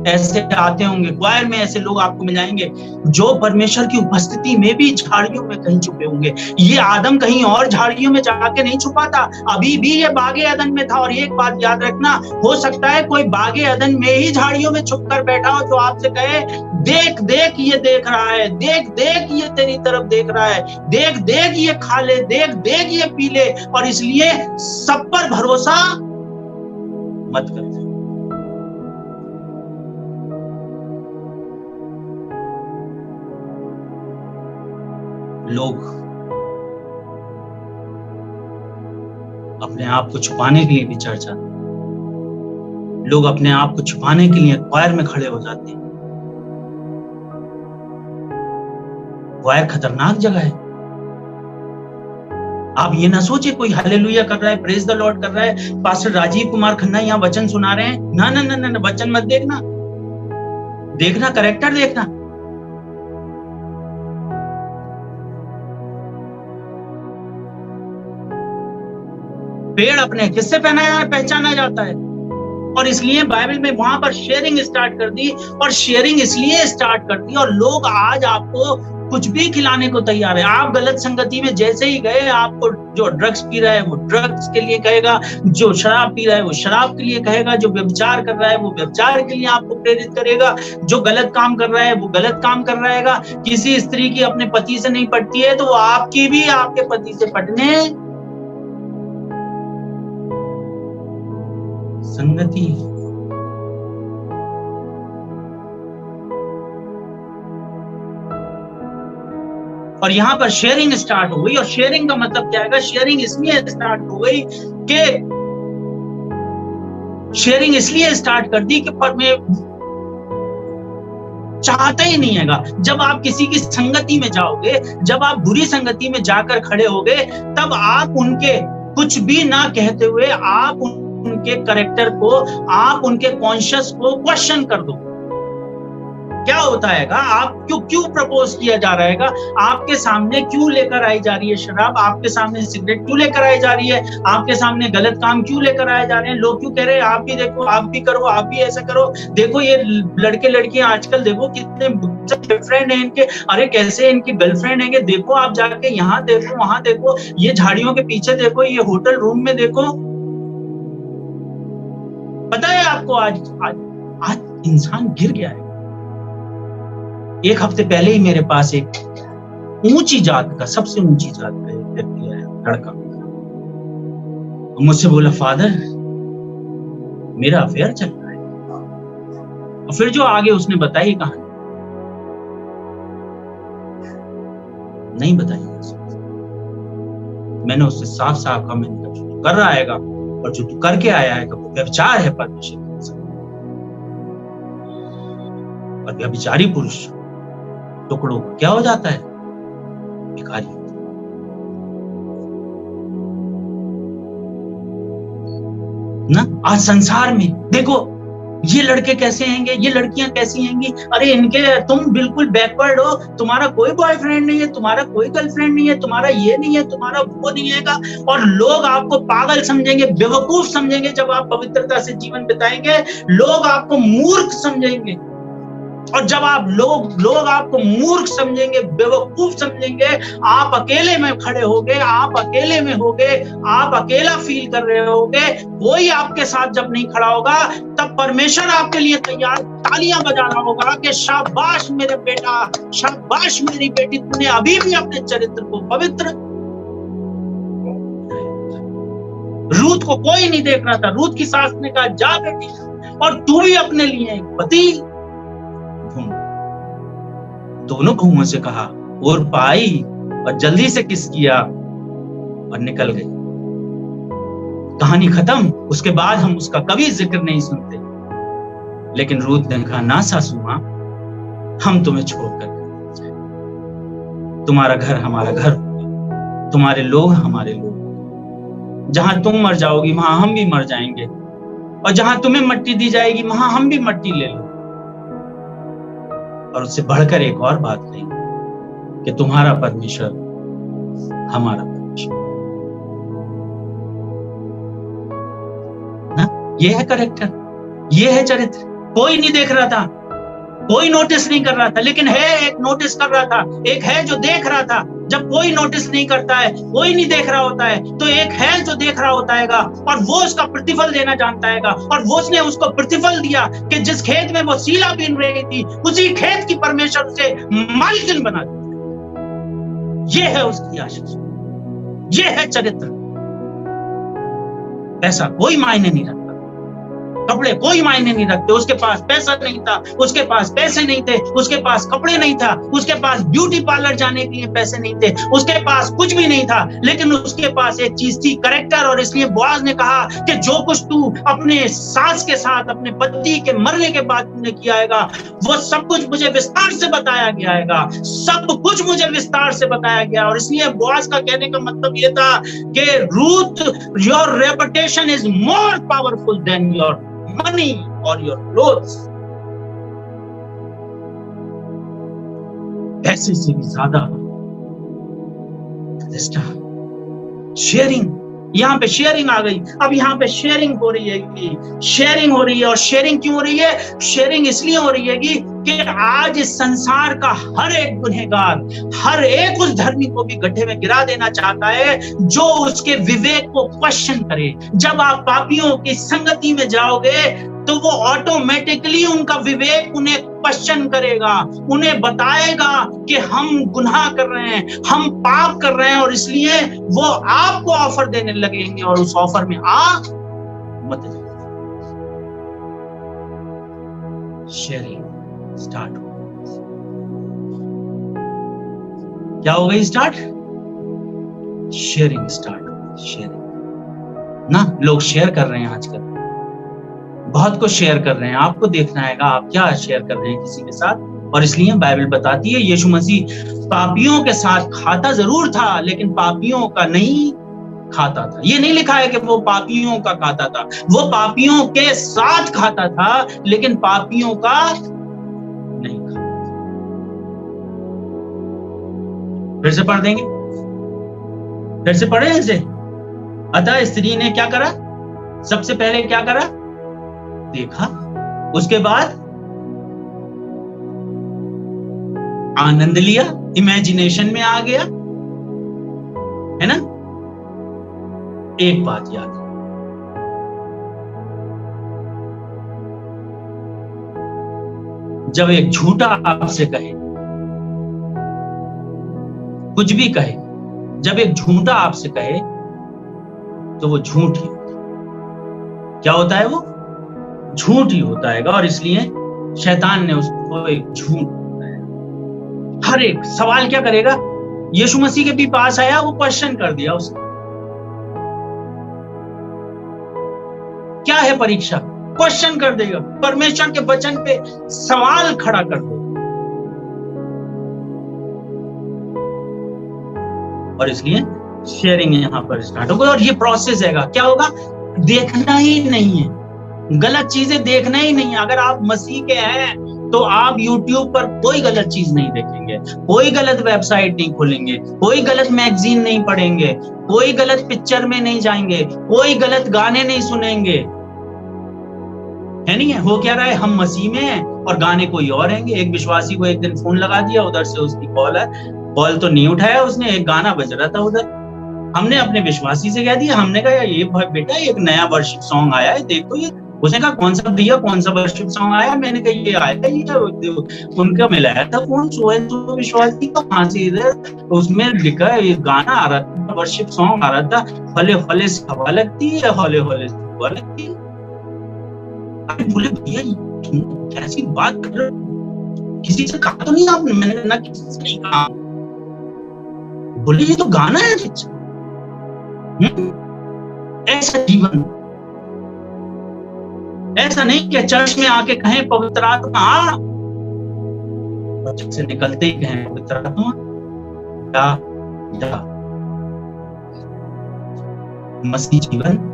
ऐसे आते होंगे, क्वायर में ऐसे लोग आपको मिल जाएंगे जो परमेश्वर की उपस्थिति में भी झाड़ियों में कहीं छुपे होंगे। ये आदम कहीं और झाड़ियों में जाके नहीं छुपा था, अभी भी ये बागे अदन में था। और एक बात याद रखना, हो सकता है कोई बागे अदन में ही झाड़ियों में छुप कर बैठा हो, जो आपसे कहे देख देख ये देख रहा है, देख देख ये तेरी तरफ देख रहा है, देख देख ये खा ले, देख देख ये पी ले, और इसलिए सब पर भरोसा मत कर। लोग अपने आप को छुपाने के लिए भी चर्च आते हैं, लोग अपने आप को छुपाने के लिए क्वायर में खड़े हो जाते हैं। क्वायर खतरनाक जगह है। आप ये ना सोचे कोई हालेलुया कर रहा है, प्रेज द लॉर्ड कर रहा है, पास्टर राजीव कुमार खन्ना यहाँ वचन सुना रहे हैं। ना ना ना ना, वचन मत देखना, देखना करेक्टर देखना। पेड़ अपने किससे पहचाना जाता है। और इसलिए बाइबल में वहां पर शेयरिंग स्टार्ट कर दी, और शेयरिंग इसलिए स्टार्ट कर दी, और लोग आज आपको कुछ भी खिलाने को तैयार है। आप गलत संगति में जैसे ही गए, आपको जो ड्रग्स पी रहा है वो ड्रग्स के लिए कहेगा, जो शराब पी रहा है वो शराब के लिए कहेगा, जो व्यभिचार कर रहा है वो व्यभिचार के लिए आपको प्रेरित करेगा, जो गलत काम कर रहा है वो गलत काम कर रहेगा। किसी स्त्री की अपने पति से नहीं पटती है तो वो आपकी भी आपके पति से पटने संगति। और यहां पर शेयरिंग स्टार्ट हो गई। और शेयरिंग का मतलब क्या है? शेयरिंग इसलिए स्टार्ट हो गई कि शेयरिंग इसलिए स्टार्ट कर दी कि पर मैं चाहता ही नहीं हैगा। जब आप किसी की संगति में जाओगे, जब आप बुरी संगति में जाकर खड़े होगे, तब आप उनके कुछ भी ना कहते हुए आप उनके कैरेक्टर को, आप उनके कॉन्शियस को क्वेश्चन कर दो। क्या होता है? आप क्यों प्रपोज किया जा रहा है? आपके सामने क्यों लेकर आई जा रही है शराब? आपके सामने सिगरेट क्यों लेकर आई जा रही है? आपके सामने गलत काम क्यों लेकर आए जा रहे हैं? लोग क्यों कह रहे हैं आप भी देखो, आप भी करो, आप भी ऐसा करो। देखो ये लड़के लड़कियां आजकल देखो कितने बॉयफ्रेंड है इनके, अरे कैसे इनकी गर्लफ्रेंड है, देखो आप जाके यहाँ देखो, वहां देखो, ये झाड़ियों के पीछे देखो, ये होटल रूम में देखो। पता है आपको आज इंसान गिर गया है। एक हफ्ते पहले ही मेरे पास एक ऊंची जात का, सबसे ऊंची जात का एक व्यक्ति आया, लड़का, मुझसे बोला फादर मेरा अफेयर चल रहा है। और फिर जो आगे उसने बताई कहानी नहीं बताई, मैंने उससे साफ साफ कहा मैंने जो कर रहा है और जो तू करके आया है वो व्यभिचार है परमेश्वर के साथ। और व्यभिचारी पुरुष टुकड़ों को क्या हो जाता है? भिखारी। ना आज संसार में देखो ये लड़के कैसे हैंगे, ये लड़कियां कैसी हैंगी, अरे इनके तुम बिल्कुल बैकवर्ड हो, तुम्हारा कोई बॉयफ्रेंड नहीं है, तुम्हारा कोई गर्लफ्रेंड नहीं है, तुम्हारा ये नहीं है, तुम्हारा वो नहीं है। और लोग आपको पागल समझेंगे, बेवकूफ समझेंगे। जब आप पवित्रता से जीवन बिताएंगे, लोग आपको मूर्ख समझेंगे। और जब आप लोग आपको मूर्ख समझेंगे, बेवकूफ समझेंगे, आप अकेले में खड़े होगे, आप अकेले में होगे, आप अकेला फील कर रहे होगे, कोई आपके साथ जब नहीं खड़ा होगा, तब परमेश्वर आपके लिए तैयार तालियां बजा रहा होगा कि शाबाश मेरे बेटा, शाबाश मेरी बेटी, तूने अभी भी अपने चरित्र को पवित्र। रूथ को कोई नहीं देख रहा था। रूथ की सास ने कहा जा बेटी, और तू भी अपने लिए एक पति दोनों बहुओं से कहा और पाई और जल्दी से किस किया और निकल गई। कहानी खत्म। उसके बाद हम उसका कभी जिक्र नहीं सुनते। लेकिन रूथ ने कहा, ना सासू मां, हम तुम्हें छोड़कर नहीं जाएंगे। तुम्हारा घर हमारा घर होगा, तुम्हारे लोग हमारे लोग। जहां तुम मर जाओगी वहां हम भी मर जाएंगे, और जहां तुम्हें मट्टी दी जाएगी वहां हम भी मट्टी ले लो। और उससे बढ़कर एक और बात कही कि तुम्हारा परमेश्वर हमारा परमेश्वर। ना, ये है कैरेक्टर, ये है चरित्र। कोई नहीं देख रहा था, कोई नोटिस नहीं कर रहा था, लेकिन है एक नोटिस कर रहा था, एक है जो देख रहा था। जब कोई नोटिस नहीं करता है, कोई नहीं देख रहा होता है, तो एक है जो देख रहा होता हैगा, और वो उसका प्रतिफल देना जानता हैगा। और वो उसने उसको प्रतिफल दिया कि जिस खेत में वो सीला बीन रही थी, उसी खेत की परमेश्वर उसे मालिकिन बना दिया। ये है उसकी आशीष, ये है चरित्र। पैसा कोई मायने नहीं रखता, कपड़े कोई मायने नहीं रखते। उसके पास पैसा नहीं था, उसके पास पैसे नहीं थे, उसके पास कपड़े नहीं था, उसके पास ब्यूटी पार्लर जाने के लिए पैसे नहीं थे, उसके पास कुछ भी नहीं था, लेकिन उसके पास एक चीज थी, कैरेक्टर। और इसलिए बोआज ने कहा कि जो कुछ तू अपने सास के साथ, अपने पति के मरने के बाद तूने किया हैगा, वो सब कुछ मुझे विस्तार से बताया गया हैगा, सब कुछ मुझे विस्तार से बताया गया। और इसलिए बोआज का कहने का मतलब ये था कि Ruth, your reputation is more powerful than your money or your clothes। पैसे से भी ज्यादा शेयरिंग। यहाँ पे शेयरिंग आ गई। अब यहाँ पे शेयरिंग हो रही है, शेयरिंग हो रही है। और शेयरिंग क्यों हो रही है? शेयरिंग इसलिए हो रही है कि आज इस संसार का हर एक गुनहगार, हर एक उस धर्मी को भी गड्ढे में गिरा देना चाहता है जो उसके विवेक को क्वेश्चन करे। जब आप पापियों की संगति में जाओगे तो वो ऑटोमेटिकली उनका विवेक उन्हें क्वेश्चन करेगा, उन्हें बताएगा कि हम गुनाह कर रहे हैं, हम पाप कर रहे हैं, और इसलिए वो आपको ऑफर देने लगेंगे और उस ऑफर में आ मत जाओ। शेयरिंग स्टार्ट हो। क्या हो गई स्टार्ट? शेयरिंग स्टार्ट हो। शेयरिंग ना, लोग शेयर कर रहे हैं आजकल, बहुत कुछ शेयर कर रहे हैं। आपको देखना है आप क्या शेयर कर रहे हैं किसी के साथ। और इसलिए बाइबल बताती है यीशु मसीह पापियों के साथ खाता जरूर था, लेकिन पापियों का नहीं खाता था। ये नहीं लिखा है कि वो पापियों का खाता था, वो पापियों के साथ खाता था, लेकिन पापियों का नहीं खाता। फिर से पढ़ देंगे, फिर से पढ़े इसे। अतः स्त्री ने क्या करा? सबसे पहले क्या करा? देखा, उसके बाद आनंद लिया, इमेजिनेशन में आ गया, है ना। एक बात याद है, जब एक झूठा आपसे कहे, कुछ भी कहे, जब एक झूठा आपसे कहे तो वो झूठ ही होता है। क्या होता है? वो झूठ ही होता है। और इसलिए शैतान ने उसको एक झूठ बताया। हर एक सवाल क्या करेगा? यीशु मसीह के भी पास आया, वो क्वेश्चन कर दिया उसने। क्या है परीक्षा? क्वेश्चन कर देगा, परमेश्वर के वचन पे सवाल खड़ा कर देगा। और इसलिए शेयरिंग यहां पर स्टार्ट होगा। और ये प्रोसेस है, क्या होगा? देखना ही नहीं है, गलत चीजें देखना ही नहीं है। अगर आप मसीह के हैं तो आप YouTube पर कोई गलत चीज नहीं देखेंगे, कोई गलत वेबसाइट नहीं खोलेंगे, कोई गलत मैगजीन नहीं पढ़ेंगे, कोई गलत पिक्चर में नहीं जाएंगे, कोई गलत गाने नहीं सुनेंगे। है नहीं है? हो क्या रहा है? हम मसीह में हैं और गाने कोई और हैंगे। एक विश्वासी को एक दिन फोन लगा दिया, उधर से उसकी कॉल तो नहीं उठाया उसने, एक गाना बज रहा था उधर। हमने अपने विश्वासी से कह दिया, हमने कहा ये बेटा एक नया वर्शिप सॉन्ग आया है, देखो ये। उसने कहा कौन सा भैया, कौन सा वर्शिप सॉन्ग आया? मैंने कहा ये आया, ये उनका मिलाया था फोन, तो विश्वासी का कहां से इधर, उसमें लिखा ये गाना आ रहा था, वर्शिप सॉन्ग आ रहा था, हले हले से हवा लगती है, हले हले से हवा लगती है। बोले भैया तुम कैसी बात कर रहे हो? किसी से कहा तो नहीं आपने? मैंने ना किसी से नहीं कहा। बोले ये तो गाना है रिच। ऐसा जीवन, ऐसा नहीं कि चर्च में आके कहें पवित्र आत्मा आ, और चर्च से निकलते ही कहें पवित्र आत्मा जा। मसीह जीवन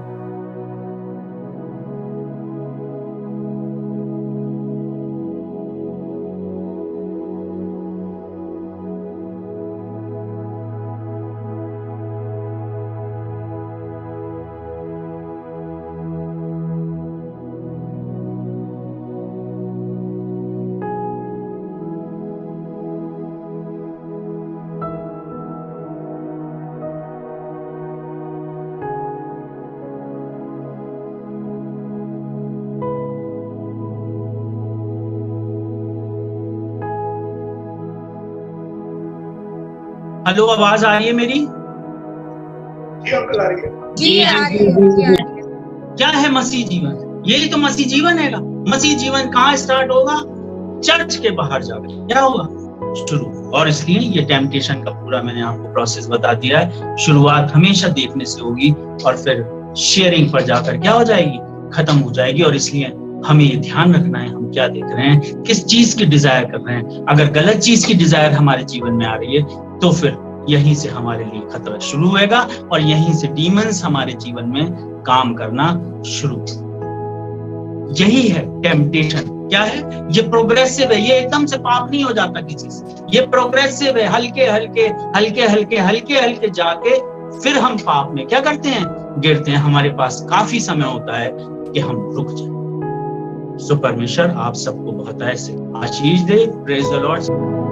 हेलो, आवाज आ रही है मेरी? जी अंकल आ रही है। जी आ रही है। क्या है मसीह जीवन? यही तो मसीह जीवन है। मसीह जीवन कहाँ स्टार्ट होगा? चर्च के बाहर जाकर क्या होगा? शुरू। और इसलिए ये टेम्पटेशन का पूरा मैंने आपको प्रोसेस बता दिया है। शुरुआत हमेशा देखने से होगी और फिर शेयरिंग पर जाकर क्या हो जाएगी? खत्म हो जाएगी। और इसलिए हमें ये ध्यान रखना है हम क्या देख रहे हैं, किस चीज की डिजायर कर रहे हैं। अगर गलत चीज की डिजायर हमारे जीवन में आ रही है तो फिर यहीं से हमारे लिए खतरा शुरू होगा और यहीं से डीमंस हमारे जीवन में काम करना शुरू। यही है टेम्पटेशन। क्या है? ये प्रोग्रेसिव है। ये एकदम से पाप नहीं हो जाता किसी से। ये प्रोग्रेसिव है। हल्के हल्के हल्के हल्के हल्के हल्के जाके फिर हम पाप में क्या करते हैं? गिरते हैं। हमारे पास काफी समय होता है कि हम रुक जाए। सो परमेश्वर आप सबको बहुत ऐसे आशीष दे। Praise the Lord.